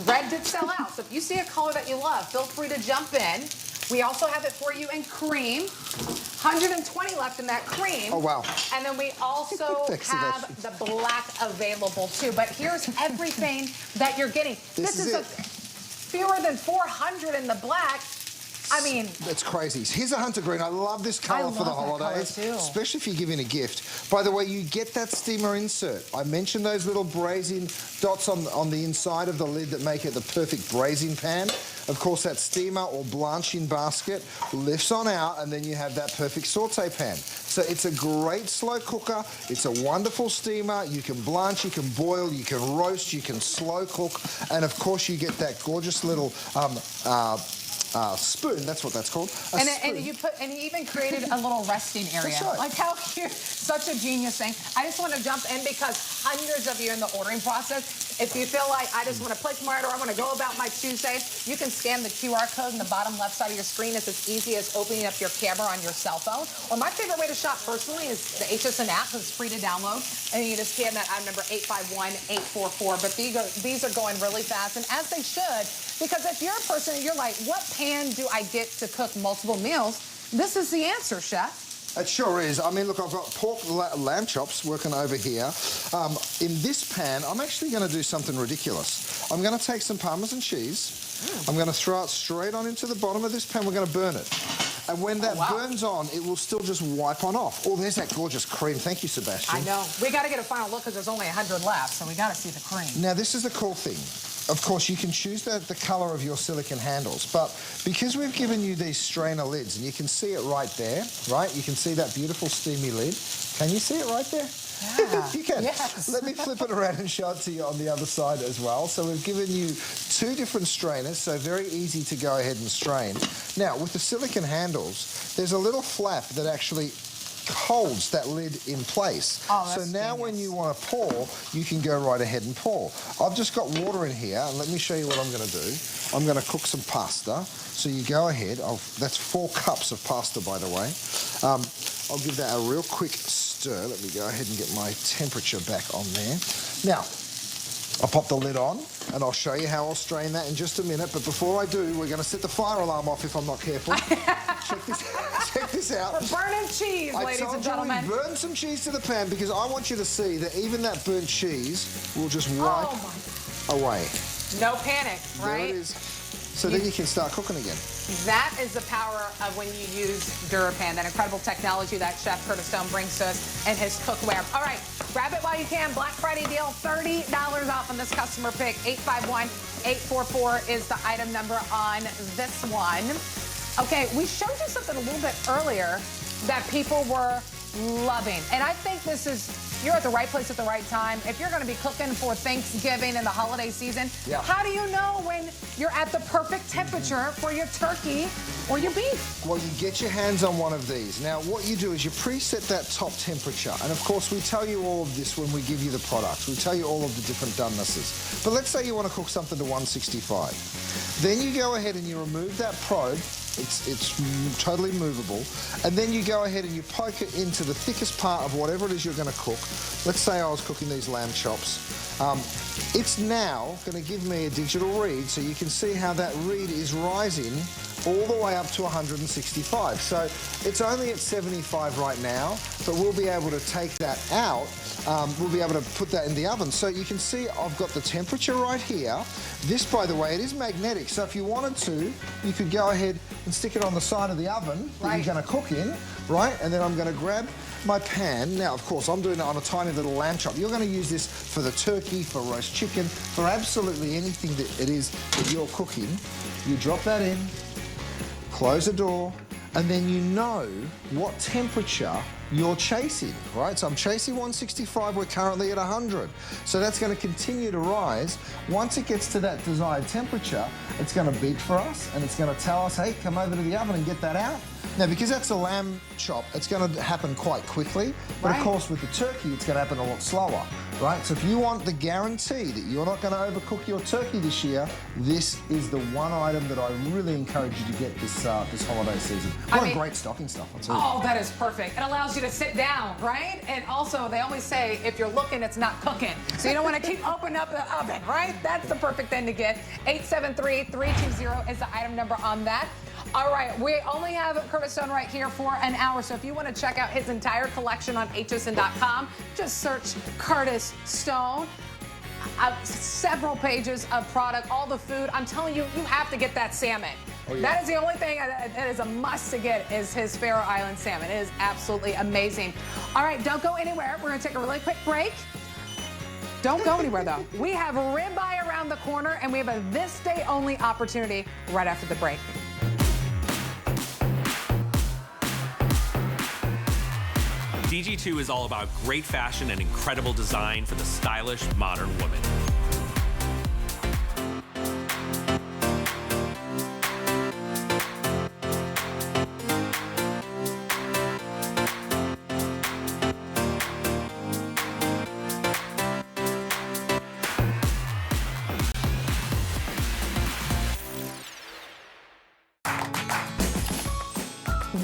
Red did sell out. So if you see a color that you love, feel free to jump in. We also have it for you in cream. 120 left in that cream. Oh, wow. And then we also have the black available, too. But here's everything that you're getting. This is fewer than 400 in the black. I mean, that's crazy. Here's a Hunter Green. I love this color for the holidays, especially if you're giving a gift. By the way, you get that steamer insert. I mentioned those little braising dots on the inside of the lid that make it the perfect braising pan. Of course, that steamer or blanching basket lifts on out, and then you have that perfect saute pan. So it's a great slow cooker. It's a wonderful steamer. You can blanch, you can boil, you can roast, you can slow cook, and of course you get that gorgeous little spoon, that's what that's called. And you even created a little resting area. Like how cute, such a genius thing. I just want to jump in because hundreds of you in the ordering process, if you feel like I just want to place my order, I want to go about my Tuesday, you can scan the QR code in the bottom left side of your screen. It's as easy as opening up your camera on your cell phone. Or my favorite way to shop personally is the HSN app, because it's free to download. And you just scan that item number 851844. But these are going really fast, and as they should, because if you're a person and you're like, what pan do I get to cook multiple meals? This is the answer, Chef. It sure is. I mean, look, I've got pork lamb chops working over here. In this pan, I'm actually going to do something ridiculous. I'm going to take some Parmesan cheese. I'm going to throw it straight on into the bottom of this pan. We're going to burn it. And when that burns on, it will still just wipe on off. Oh, there's that gorgeous cream. Thank you, Sebastian. I know. We got to get a final look because there's only 100 left, so we got to see the cream. Now, this is the cool thing. Of course, you can choose the colour of your silicone handles, but because we've given you these strainer lids, and you can see it right there, right? You can see that beautiful steamy lid. Can you see it right there? Yeah. You can. Yes. Let me flip it around and show it to you on the other side as well. So we've given you 2 different strainers, so very easy to go ahead and strain. Now, with the silicone handles, there's a little flap that actually holds that lid in place. Oh, so now when you want to pour, you can go right ahead and pour. I've just got water in here, and let me show you what I'm going to do. I'm going to cook some pasta. So you go ahead. That's 4 cups of pasta, by the way. I'll give that a real quick stir. Let me go ahead and get my temperature back on there. Now, I'll pop the lid on and I'll show you how I'll strain that in just a minute. But before I do, we're going to set the fire alarm off if I'm not careful. check this out. We're burning cheese, ladies and gentlemen. We burn some cheese to the pan because I want you to see that even that burnt cheese will just wipe away. No panic, right? There it is. So then you can start cooking again. That is the power of when you use DuraPan, that incredible technology that Chef Curtis Stone brings to us in his cookware. All right, grab it while you can. Black Friday deal, $30 off on this customer pick. 851-844 is the item number on this one. Okay, we showed you something a little bit earlier that people were loving. And I think this is, you're at the right place at the right time. If you're going to be cooking for Thanksgiving and the holiday season, how do you know when you're at the perfect temperature for your turkey or your beef? Well, you get your hands on one of these. Now, what you do is you preset that top temperature. And of course, we tell you all of this when we give you the products. We tell you all of the different donenesses. But let's say you want to cook something to 165. Then you go ahead and you remove that probe. It's totally movable. And then you go ahead and you poke it into the thickest part of whatever it is you're going to cook. Let's say I was cooking these lamb chops. It's now going to give me a digital read, so you can see how that read is rising all the way up to 165. So it's only at 75 right now, but we'll be able to take that out. We'll be able to put that in the oven. So you can see I've got the temperature right here. This, by the way, it is magnetic. So if you wanted to, you could go ahead and stick it on the side of the oven that you're going to cook in, right? And then I'm going to grab my pan. Now, of course, I'm doing it on a tiny little lamb chop. You're going to use this for the turkey, for roast chicken, for absolutely anything that it is that you're cooking. You drop that in, close the door, and then you know what temperature you're chasing, right? So I'm chasing 165, we're currently at 100. So that's going to continue to rise. Once it gets to that desired temperature, it's going to beep for us and it's going to tell us, hey, come over to the oven and get that out. Now, because that's a lamb chop, it's going to happen quite quickly. But of course, with the turkey, it's going to happen a lot slower, right? So if you want the guarantee that you're not going to overcook your turkey this year, this is the one item that I really encourage you to get this holiday season. What a great stocking stuff, I'll tell you. Oh, that is perfect. It allows you to sit down, right? And also, they always say, if you're looking, it's not cooking. So you don't want to keep opening up the oven, right? That's the perfect thing to get. 873-320 is the item number on that. All right, we only have Curtis Stone right here for an hour, so if you want to check out his entire collection on hsn.com, just search Curtis Stone. Several pages of product, all the food. I'm telling you, you have to get that salmon. That is the only thing that is a must to get is his Faroe Island salmon. It is absolutely amazing. All right, don't go anywhere. We're going to take a really quick break. Don't go anywhere, though. We have ribeye around the corner, and we have a this day only opportunity right after the break. DG2 is all about great fashion and incredible design for the stylish, modern woman.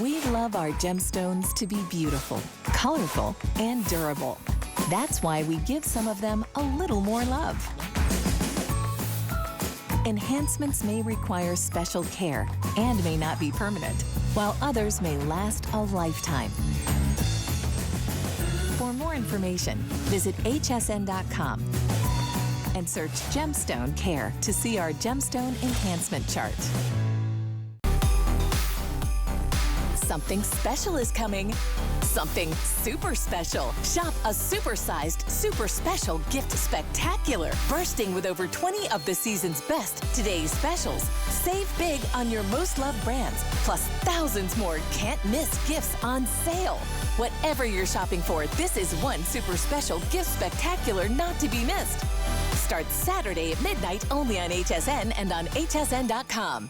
We love our gemstones to be beautiful, colorful, and durable. That's why we give some of them a little more love. Enhancements may require special care and may not be permanent, while others may last a lifetime. For more information, visit hsn.com and search Gemstone Care to see our gemstone enhancement chart. Something special is coming. Something super special. Shop a super-sized, super special gift spectacular, bursting with over 20 of the season's best today's specials. Save big on your most loved brands, plus thousands more can't-miss gifts on sale. Whatever you're shopping for, this is one super special gift spectacular not to be missed. Starts Saturday at midnight only on HSN and on hsn.com.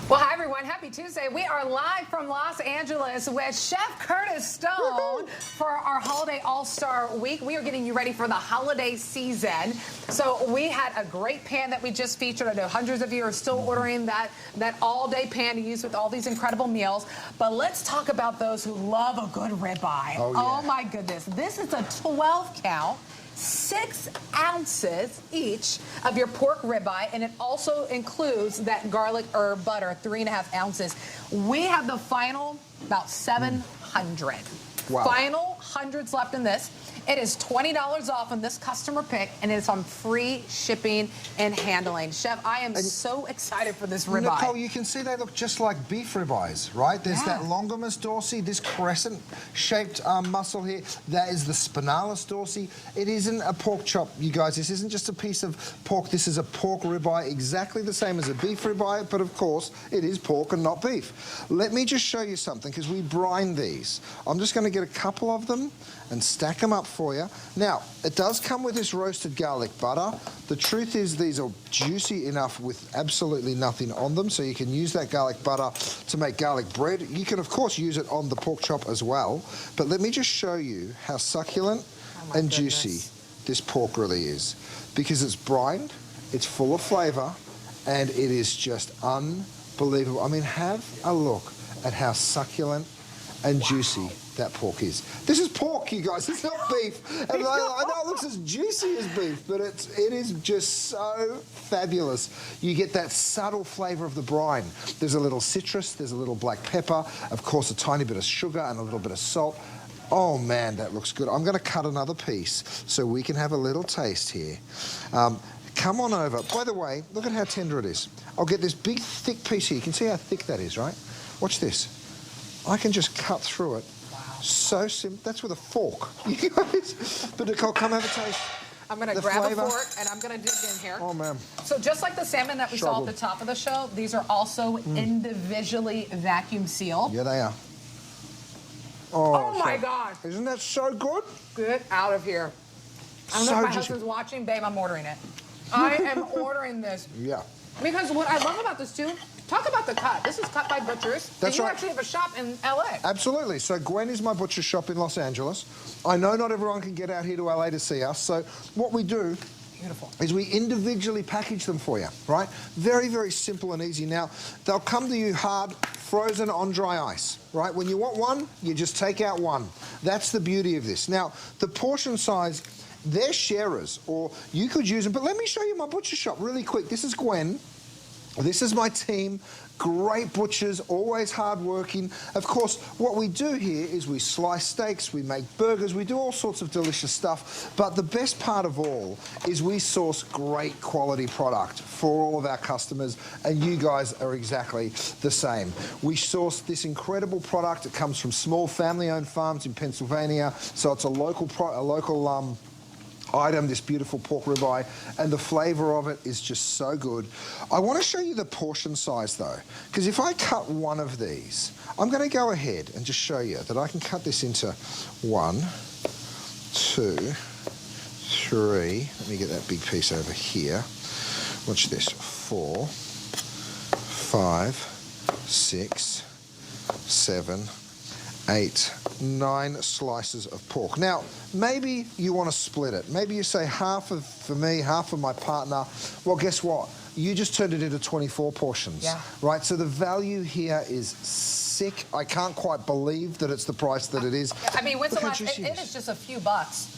Well, hi, everyone. Happy Tuesday. We are live from Los Angeles with Chef Curtis Stone for our Holiday All-Star Week. We are getting you ready for the holiday season. So we had a great pan that we just featured. I know hundreds of you are still ordering that all-day pan to use with all these incredible meals. But let's talk about those who love a good ribeye. Oh, yeah. Oh my goodness. This is a 12 count. 6 ounces each of your pork ribeye, and it also includes that garlic herb butter, 3.5 ounces. We have the final about 700. Wow. Final hundreds left in this. It is $20 off on this customer pick, and it's on free shipping and handling. Chef, I am so excited for this ribeye. Nicole, you can see they look just like beef ribeyes, right? There's that longimus dorsi, this crescent-shaped muscle here. That is the spinalis dorsi. It isn't a pork chop, you guys. This isn't just a piece of pork. This is a pork ribeye, exactly the same as a beef ribeye, but of course, it is pork and not beef. Let me just show you something, because we brine these. I'm just going to get a couple of them and stack them up for you. Now, it does come with this roasted garlic butter. The truth is these are juicy enough with absolutely nothing on them, so you can use that garlic butter to make garlic bread. You can, of course, use it on the pork chop as well, but let me just show you how succulent and juicy this pork really is. Because it's brined, it's full of flavor, and it is just unbelievable. I mean, have a look at how succulent and juicy that pork is. This is pork, you guys. It's not beef. And I know it looks as juicy as beef, but it is just so fabulous. You get that subtle flavor of the brine. There's a little citrus, there's a little black pepper, of course, a tiny bit of sugar and a little bit of salt. Oh man, that looks good. I'm going to cut another piece so we can have a little taste here. Come on over. By the way, look at how tender it is. I'll get this big, thick piece here. You can see how thick that is, right? Watch this. I can just cut through it. So simple. That's with a fork. You guys. But Nicole, come have a taste. I'm going to grab a fork and I'm going to dig in here. Oh, man. So just like the salmon that we saw at the top of the show, these are also individually vacuum sealed. Yeah, they are. Oh my God. Isn't that so good? Get out of here. I don't know if my husband's watching. Babe, I'm ordering it. I am ordering this. Yeah. Because what I love about this, too, talk about the cut. This is cut by butchers. That's and you right. actually have a shop in L.A. Absolutely. So Gwen is my butcher shop in Los Angeles. I know not everyone can get out here to LA to see us. So what we do is we individually package them for you, right? Very, very simple and easy. Now, they'll come to you hard, frozen on dry ice, right? When you want one, you just take out one. That's the beauty of this. Now, the portion size, they're sharers, or you could use them. But let me show you my butcher shop really quick. This is Gwen. This is my team. Great butchers, always hardworking. Of course, what we do here is we slice steaks, we make burgers, we do all sorts of delicious stuff. But the best part of all is we source great quality product for all of our customers, and you guys are exactly the same. We source this incredible product. It comes from small family-owned farms in Pennsylvania, so it's a local item, this beautiful pork ribeye, and the flavor of it is just so good. I want to show you the portion size though, because if I cut one of these, I'm going to go ahead and just show you that I can cut this into 1, 2, 3. Let me get that big piece over here. Watch this. 4, 5, 6, 7, 8, 9 slices of pork. Now, maybe you want to split it. Maybe you say half for me, half for my partner. Well, guess what? You just turned it into 24 portions, right? So the value here is sick. I can't quite believe that it's the price that it is. I mean, it is just a few bucks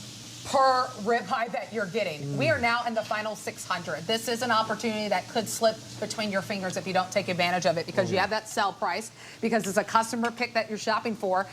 per ribeye that you're getting. We are now in the final 600. This is an opportunity that could slip between your fingers if you don't take advantage of it, because you have that sell price, because it's a customer pick that you're shopping for.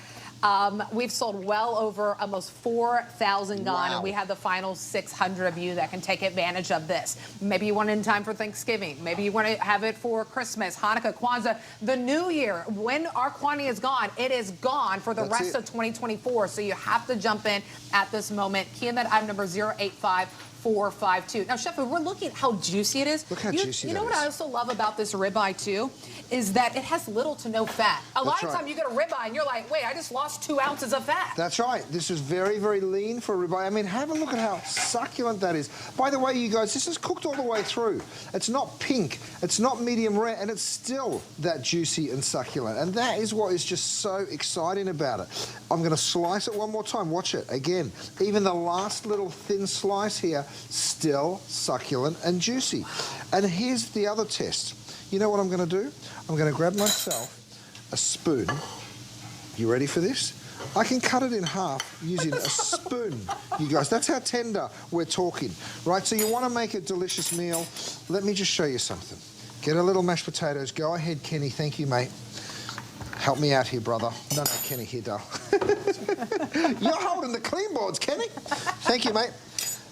We've sold well over almost 4,000 gone, and we have the final 600 of you that can take advantage of this. Maybe you want it in time for Thanksgiving. Maybe you want to have it for Christmas, Hanukkah, Kwanzaa, the New Year. When our quantity is gone, it is gone for the rest of 2024. So you have to jump in at this moment. Key in that item number 085 452. Now, Chef, we're looking at how juicy it is. Look how juicy You know that what is. I also love about this ribeye, too, is that it has little to no fat. A lot of times you get a ribeye and you're like, wait, I just lost 2 ounces of fat. That's right. This is very, very lean for a ribeye. I mean, have a look at how succulent that is. By the way, you guys, this is cooked all the way through. It's not pink, it's not medium rare, and it's still that juicy and succulent. And that is what is just so exciting about it. I'm going to slice it one more time. Watch it. Again, even the last little thin slice here, still succulent and juicy. And here's the other test. You know what I'm going to do? I'm going to grab myself a spoon. You ready for this? I can cut it in half using a spoon, you guys. That's how tender we're talking, right? So you want to make a delicious meal. Let me just show you something. Get a little mashed potatoes. Go ahead, Kenny. Thank you, mate. Help me out here, brother. No, Kenny, here, Dale. You're holding the clean boards, Kenny. Thank you, mate.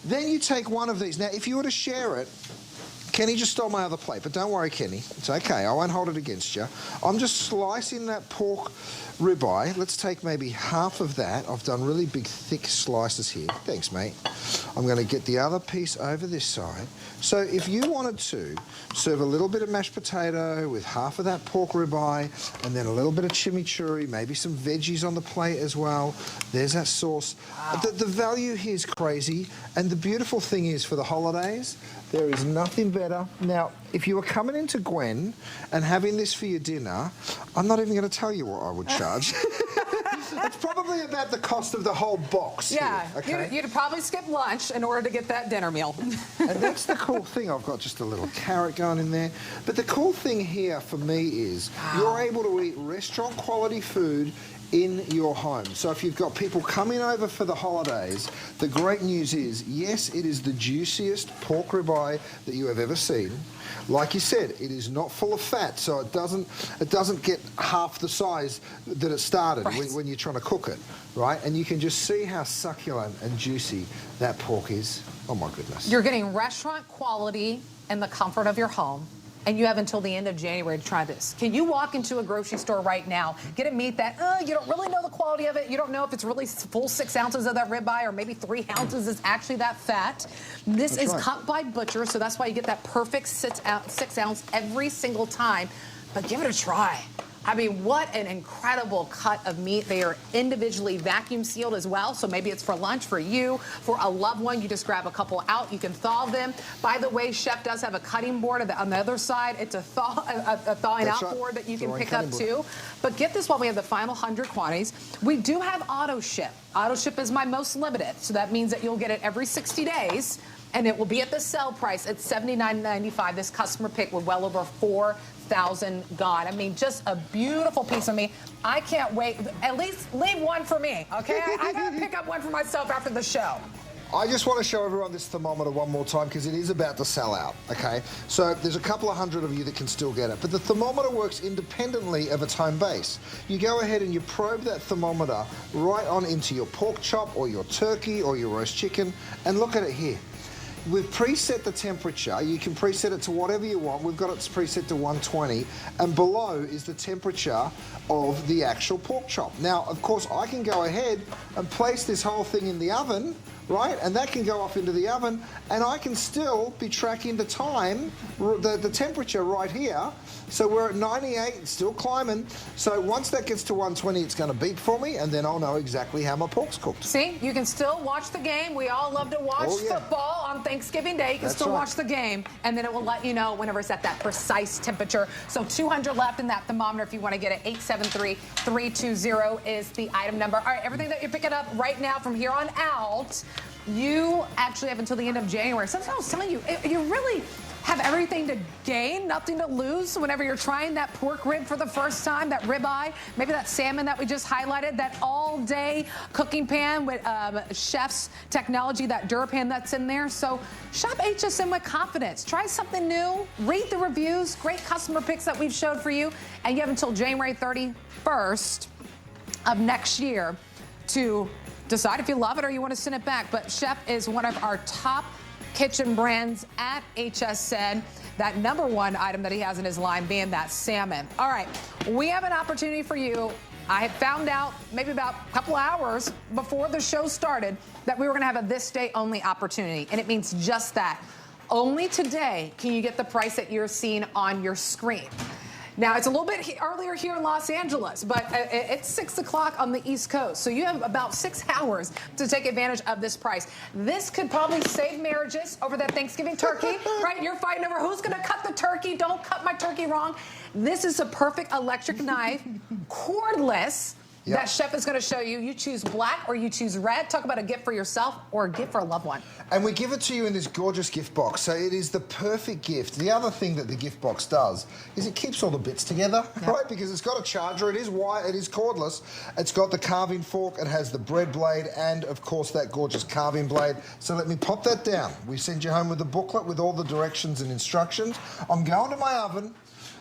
Then you take one of these. Now, if you were to share it, Kenny just stole my other plate, but don't worry, Kenny. It's okay. I won't hold it against you. I'm just slicing that pork ribeye. Let's take maybe half of that. I've done really big, thick slices here. Thanks, mate. I'm going to get the other piece over this side. So if you wanted to serve a little bit of mashed potato with half of that pork ribeye and then a little bit of chimichurri, maybe some veggies on the plate as well. There's that sauce. Wow. The value here is crazy. And the beautiful thing is, for the holidays, there is nothing better. Now, if you were coming into Gwen and having this for your dinner, I'm not even going to tell you what I would charge. It's probably about the cost of the whole box. Yeah, here, okay? you'd probably skip lunch in order to get that dinner meal. And that's the cool thing. I've got just a little carrot going in there. But the cool thing here for me is you're able to eat restaurant quality food in your home. So if you've got people coming over for the holidays, the great news is, yes, it is the juiciest pork ribeye that you have ever seen. Like you said, it is not full of fat, so it doesn't get half the size that it started when you're trying to cook it, right? And you can just see how succulent and juicy that pork is. Oh my goodness. You're getting restaurant quality in the comfort of your home. And you have until the end of January to try this. Can you walk into a grocery store right now, get a meat that you don't really know the quality of it, you don't know if it's really full 6 ounces of that ribeye or maybe 3 ounces is actually that fat. This is cut by butcher, so that's why you get that perfect 6 ounce every single time. But give it a try. I mean, what an incredible cut of meat. They are individually vacuum sealed as well. So maybe it's for lunch for you, for a loved one. You just grab a couple out. You can thaw them. By the way, Chef does have a cutting board on the other side. It's a thawing out board that you can pick up too. But get this while we have the final 100 quantities. We do have auto ship. Auto ship is my most limited. So that means that you'll get it every 60 days. And it will be at the sell price at $79.95. This customer pick with well over 4,000 gone. I mean, just a beautiful piece of meat. I can't wait. At least leave one for me, okay? I got to pick up one for myself after the show. I just want to show everyone this thermometer one more time because it is about to sell out, okay? So there's a couple of hundred of you that can still get it. But the thermometer works independently of its home base. You go ahead and you probe that thermometer right on into your pork chop or your turkey or your roast chicken, and look at it here. We've preset the temperature. You can preset it to whatever you want. We've got it preset to 120, and below is the temperature of the actual pork chop. Now, of course, I can go ahead and place this whole thing in the oven, right? And that can go off into the oven, and I can still be tracking the time, the temperature right here. So we're at 98, it's still climbing. So once that gets to 120, it's going to beep for me, and then I'll know exactly how my pork's cooked. See, you can still watch the game. We all love to watch football on Thanksgiving Day. You can still watch the game, and then it will let you know whenever it's at that precise temperature. So 200 left in that thermometer if you want to get it. 873-320 is the item number. All right, everything that you're picking up right now from here on out, you actually have until the end of January. Sometimes I was telling you, you really have everything to gain, nothing to lose whenever you're trying that pork rib for the first time, that ribeye, maybe that salmon that we just highlighted, that all-day cooking pan with chef's technology, that DuraPan that's in there. So shop HSN with confidence. Try something new. Read the reviews. Great customer picks that we've showed for you. And you have until January 31st of next year to decide if you love it or you want to send it back. But Chef is one of our top kitchen brands at HSN. That #1 item that he has in his line being that salmon. All right, we have an opportunity for you I had found out maybe about a couple hours before the show started that we were going to have a this day only opportunity, and it means just that. Only today can you get the price that you're seeing on your screen. Now, it's a little bit earlier here in Los Angeles, but it's 6 o'clock on the East Coast. So you have about 6 hours to take advantage of this price. This could probably save marriages over that Thanksgiving turkey, right? You're fighting over who's going to cut the turkey. Don't cut my turkey wrong. This is a perfect electric knife, cordless. Yep. That chef is going to show you. You choose black or you choose red. Talk about a gift for yourself or a gift for a loved one. And we give it to you in this gorgeous gift box. So it is the perfect gift. The other thing that the gift box does is it keeps all the bits together, right? Because it's got a charger. It is wire. It is cordless. It's got the carving fork. It has the bread blade and, of course, that gorgeous carving blade. So let me pop that down. We send you home with a booklet with all the directions and instructions. I'm going to my oven.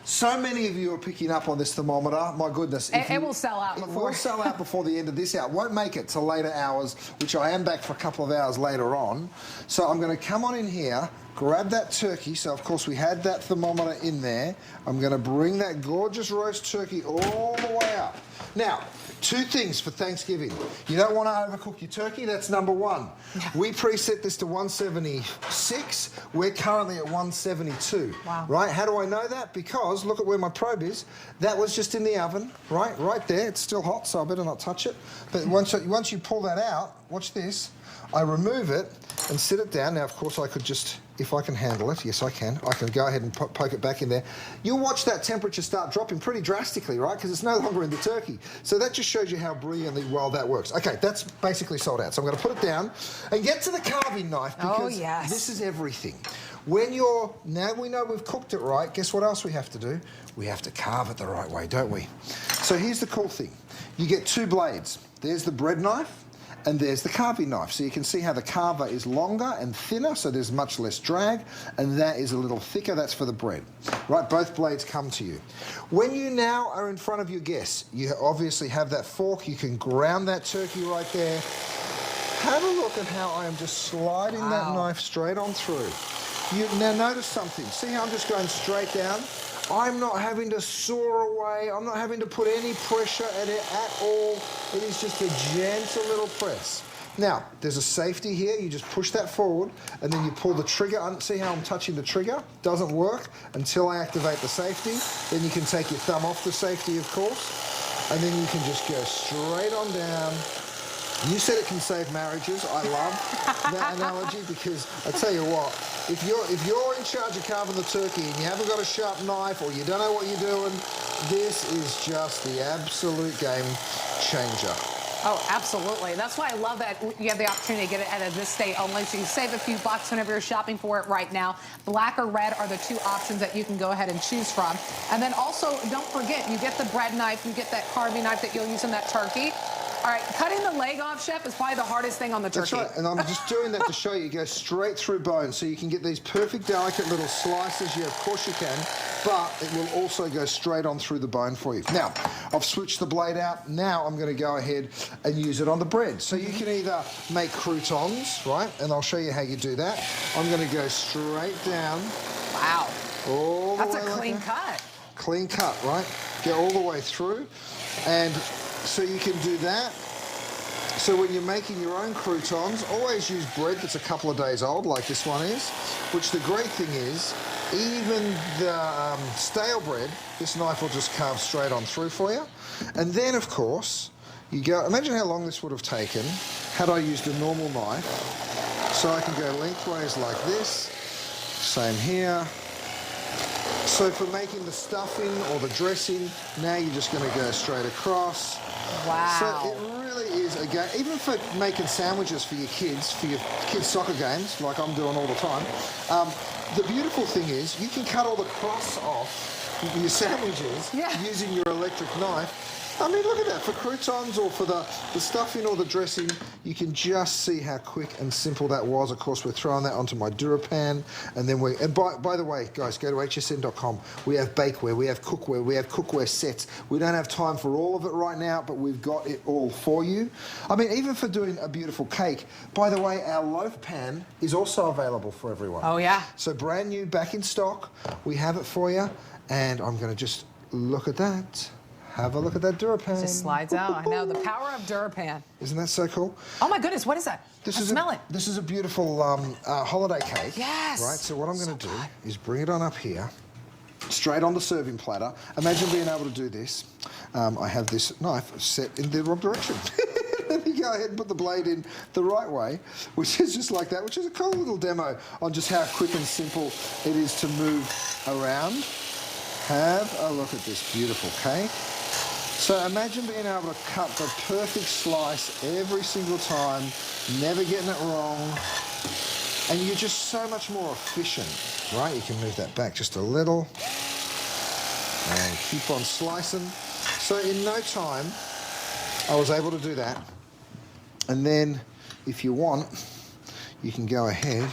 So many of you are picking up on this thermometer. My goodness. It will sell out before. It will sell out before the end of this hour. Won't make it till later hours, which I am back for a couple of hours later on. So I'm going to come on in here, grab that turkey. So, of course, we had that thermometer in there. I'm going to bring that gorgeous roast turkey all the way up. Now, 2 things for Thanksgiving. You don't want to overcook your turkey. That's number 1. Yeah. We preset this to 176. We're currently at 172. Wow. Right? How do I know that? Because look at where my probe is. That was just in the oven, right? Right there. It's still hot, so I better not touch it. But once you pull that out, watch this. I remove it and sit it down. Now, of course, I could just, if I can handle it, yes, I can. I can go ahead and poke it back in there. You'll watch that temperature start dropping pretty drastically, right? Because it's no longer in the turkey. So that just shows you how brilliantly well that works. Okay, that's basically sold out. So I'm going to put it down and get to the carving knife because this is everything. Now we know we've cooked it right, guess what else we have to do? We have to carve it the right way, don't we? So here's the cool thing. You get 2 blades. There's the bread knife. And there's the carving knife. So you can see how the carver is longer and thinner, so there's much less drag, and that is a little thicker. That's for the bread. Right, both blades come to you. When you now are in front of your guests, you obviously have that fork. You can ground that turkey right there. Have a look at how I am just sliding that knife straight on through. Now notice something. See how I'm just going straight down? I'm not having to saw away. I'm not having to put any pressure at it at all. It is just a gentle little press. Now, there's a safety here. You just push that forward, and then you pull the trigger. See how I'm touching the trigger? Doesn't work until I activate the safety. Then you can take your thumb off the safety, of course, and then you can just go straight on down. You said it can save marriages. I love that analogy because I tell you what, if you're in charge of carving the turkey and you haven't got a sharp knife or you don't know what you're doing, this is just the absolute game changer. Oh, absolutely. That's why I love that you have the opportunity to get it at a this day only, so you can save a few bucks whenever you're shopping for it right now. Black or red are the 2 options that you can go ahead and choose from. And then also, don't forget, you get the bread knife, you get that carving knife that you'll use in that turkey. All right, cutting the leg off, Chef, is probably the hardest thing on the turkey. That's right, and I'm just doing that to show you. Go straight through bone, so you can get these perfect, delicate little slices. Yeah, of course you can, but it will also go straight on through the bone for you. Now, I've switched the blade out. Now I'm going to go ahead and use it on the bread. So you can either make croutons, right, and I'll show you how you do that. I'm going to go straight down. Wow. All the way. That's a clean cut. Clean cut, right? Go all the way through, and so you can do that. So when you're making your own croutons, always use bread that's a couple of days old, like this one is, which the great thing is, even the stale bread, this knife will just carve straight on through for you. And then, of course, you go, imagine how long this would have taken had I used a normal knife. So I can go lengthways like this, same here. So for making the stuffing or the dressing, now you're just going to go straight across. Wow. So it really is, again, even for making sandwiches for your kids soccer games, like I'm doing all the time, the beautiful thing is you can cut all the crust off your sandwiches using your electric knife. I mean, look at that. For croutons or for the stuffing or the dressing, you can just see how quick and simple that was. Of course, we're throwing that onto my DuraPan. And then by the way, guys, go to hsn.com. We have bakeware, we have cookware, we have cookware sets. We don't have time for all of it right now, but we've got it all for you. I mean, even for doing a beautiful cake. By the way, our loaf pan is also available for everyone. Oh, yeah. So brand new, back in stock. We have it for you. And I'm going to just look at that. Have a look at that DuraPan. It just slides out. I know, the power of DuraPan. Isn't that so cool? Oh my goodness, what is that? Smell it. This is a beautiful holiday cake. Yes. Right, so what I'm going to do is bring it on up here, straight on the serving platter. Imagine being able to do this. I have this knife set in the wrong direction. Let me go ahead and put the blade in the right way, which is just like that, which is a cool little demo on just how quick and simple it is to move around. Have a look at this beautiful cake. So imagine being able to cut the perfect slice every single time, never getting it wrong, and you're just so much more efficient, right? You can move that back just a little and keep on slicing. So in no time, I was able to do that. And then, if you want, you can go ahead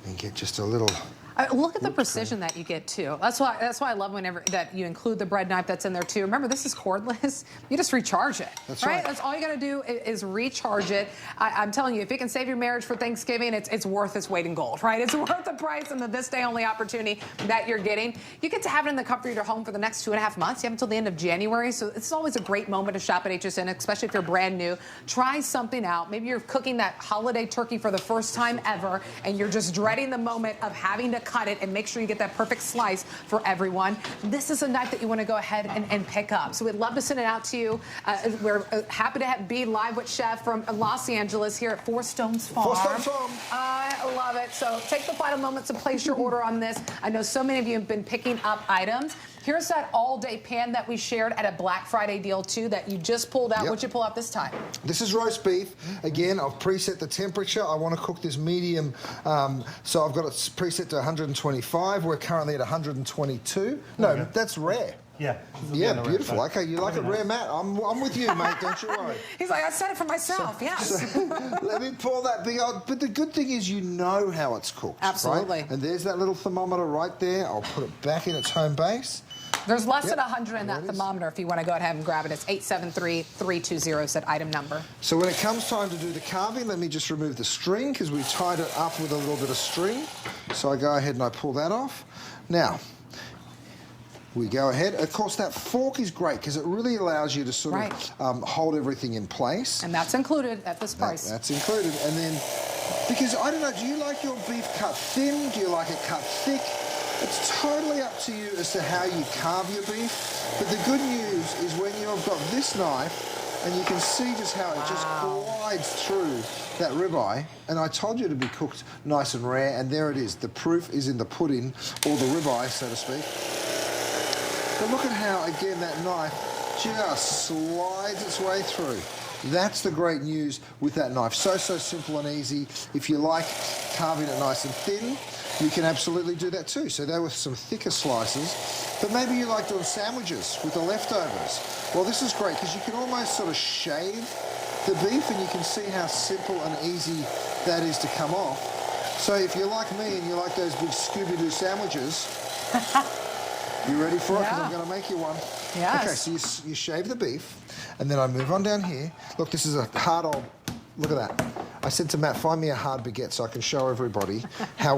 and get just a little... Look at the precision that you get too. That's why I love whenever that you include the bread knife that's in there too. Remember, this is cordless. You just recharge it. That's right. That's all you got to do is recharge it. I'm telling you, if it can save your marriage for Thanksgiving, it's worth its weight in gold, right? It's worth the price and the this day only opportunity that you're getting. You get to have it in the comfort of your home for the next 2.5 months. You have until the end of January, so it's always a great moment to shop at HSN, especially if you're brand new. Try something out. Maybe you're cooking that holiday turkey for the first time ever, and you're just dreading the moment of having to cut it and make sure you get that perfect slice for everyone. This is a knife that you want to go ahead and pick up. So we'd love to send it out to you. We're happy to be live with Chef from Los Angeles here at Four Stones Farm. Four Stones Farm. I love it. So take the final moments to place your order on this. I know so many of you have been picking up items. Here's that all-day pan that we shared at a Black Friday deal, too, that you just pulled out. Yep. What'd you pull out this time? This is roast beef. Again, I've preset the temperature. I want to cook this medium, so I've got it preset to 125. We're currently at 122. No, that's rare. Yeah. Yeah, beautiful. Okay, you like it rare, Matt? I'm with you, mate. Don't you worry. He's like, I said it for myself. Yes. So, let me pour that big old... But the good thing is you know how it's cooked. Absolutely. Right? And there's that little thermometer right there. I'll put it back in its home base. There's less than 100 in that thermometer if you want to go ahead and grab it. It's 873-320 is that item number. So when it comes time to do the carving, let me just remove the string because we tied it up with a little bit of string. So I go ahead and I pull that off. Now, we go ahead. Of course, that fork is great because it really allows you to sort of hold everything in place. And that's included at this price. That's included. And then, because I don't know, do you like your beef cut thin? Do you like it cut thick? It's totally up to you as to how you carve your beef. But the good news is when you've got this knife, and you can see just how it just glides through that ribeye. And I told you to be cooked nice and rare, and there it is. The proof is in the pudding, or the ribeye, so to speak. But look at how, again, that knife just slides its way through. That's the great news with that knife. So simple and easy. If you like carving it nice and thin, you can absolutely do that too. So there were some thicker slices, but maybe you like doing sandwiches with the leftovers. Well, this is great because you can almost sort of shave the beef and you can see how simple and easy that is to come off. So if you're like me and you like those big Scooby-Doo sandwiches, you ready for it? Because I'm going to make you one. Yes. Okay, so you shave the beef, and then I move on down here. Look, this is a hard old... Look at that. I said to Matt, find me a hard baguette so I can show everybody how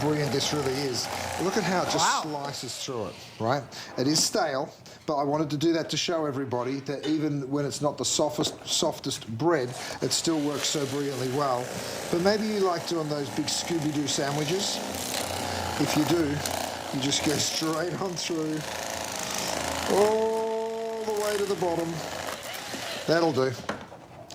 brilliant this really is. Look at how it just slices through it, right? It is stale, but I wanted to do that to show everybody that even when it's not the softest bread, it still works so brilliantly well. But maybe you like doing those big Scooby-Doo sandwiches. If you do, you just go straight on through, all the way to the bottom. That'll do.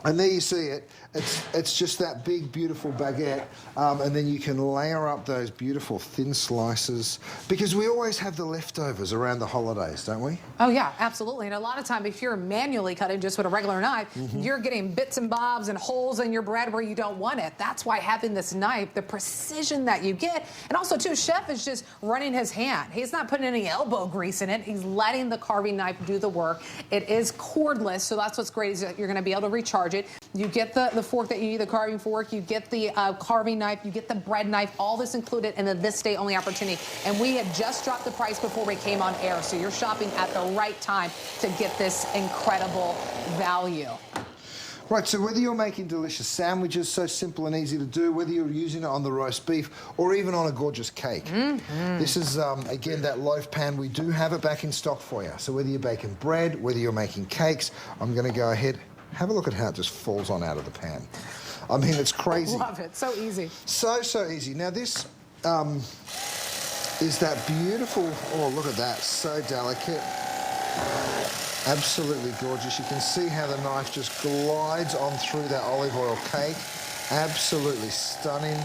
And there you see it. It's just that big, beautiful baguette, and then you can layer up those beautiful thin slices, because we always have the leftovers around the holidays, don't we? Oh, yeah, absolutely. And a lot of time, if you're manually cutting just with a regular knife, you're getting bits and bobs and holes in your bread where you don't want it. That's why having this knife, the precision that you get, and also, too, Chef is just running his hand. He's not putting any elbow grease in it. He's letting the carving knife do the work. It is cordless, so that's what's great is that you're going to be able to recharge it. You get the fork that you need, the carving fork, you get the carving knife, you get the bread knife, all this included in a this day only opportunity. And we had just dropped the price before we came on air, so you're shopping at the right time to get this incredible value. Right, so whether you're making delicious sandwiches, so simple and easy to do, whether you're using it on the roast beef or even on a gorgeous cake. This is, again, that loaf pan. We do have it back in stock for you. So whether you're baking bread, whether you're making cakes, I'm going to go ahead, have a look at how it just falls on out of the pan. I mean, it's crazy. Love it. So easy. So easy. Now, this is that beautiful, oh, look at that, so delicate. Absolutely gorgeous. You can see how the knife just glides on through that olive oil cake. Absolutely stunning.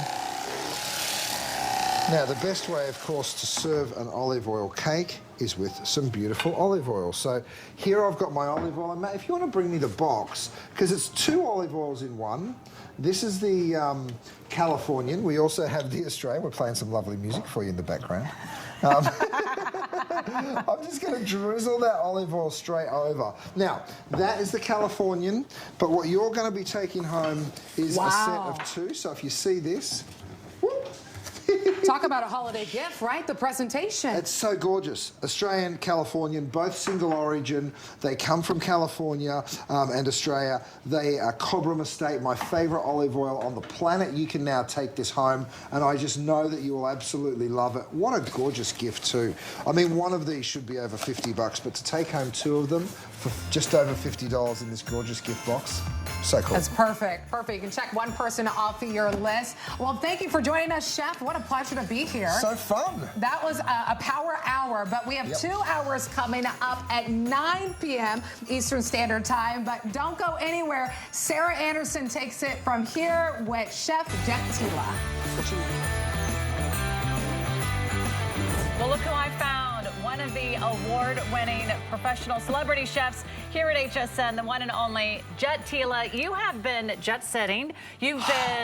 Now, the best way, of course, to serve an olive oil cake is with some beautiful olive oil. So here I've got my olive oil. And Matt, if you want to bring me the box, because it's 2 olive oils in one. This is the Californian. We also have the Australian. We're playing some lovely music for you in the background. I'm just going to drizzle that olive oil straight over. Now, that is the Californian, but what you're going to be taking home is a set of 2. So if you see this... Talk about a holiday gift, right? The presentation. It's so gorgeous. Australian, Californian, both single origin. They come from California and Australia. They are Cobram Estate, my favourite olive oil on the planet. You can now take this home, and I just know that you will absolutely love it. What a gorgeous gift too. I mean, one of these should be over $50, but to take home 2 of them for just over $50 in this gorgeous gift box, so cool. That's perfect. Perfect. You can check one person off your list. Well, thank you for joining us, Chef. What a pleasure to be here. So fun. That was a power hour, but we have 2 hours coming up at 9 p.m. Eastern Standard Time. But don't go anywhere. Sarah Anderson takes it from here with Chef Jet Tila. Well, look who I found. One of the award-winning professional celebrity chefs here at HSN, the one and only Jet Tila. You have been jet-setting. You've been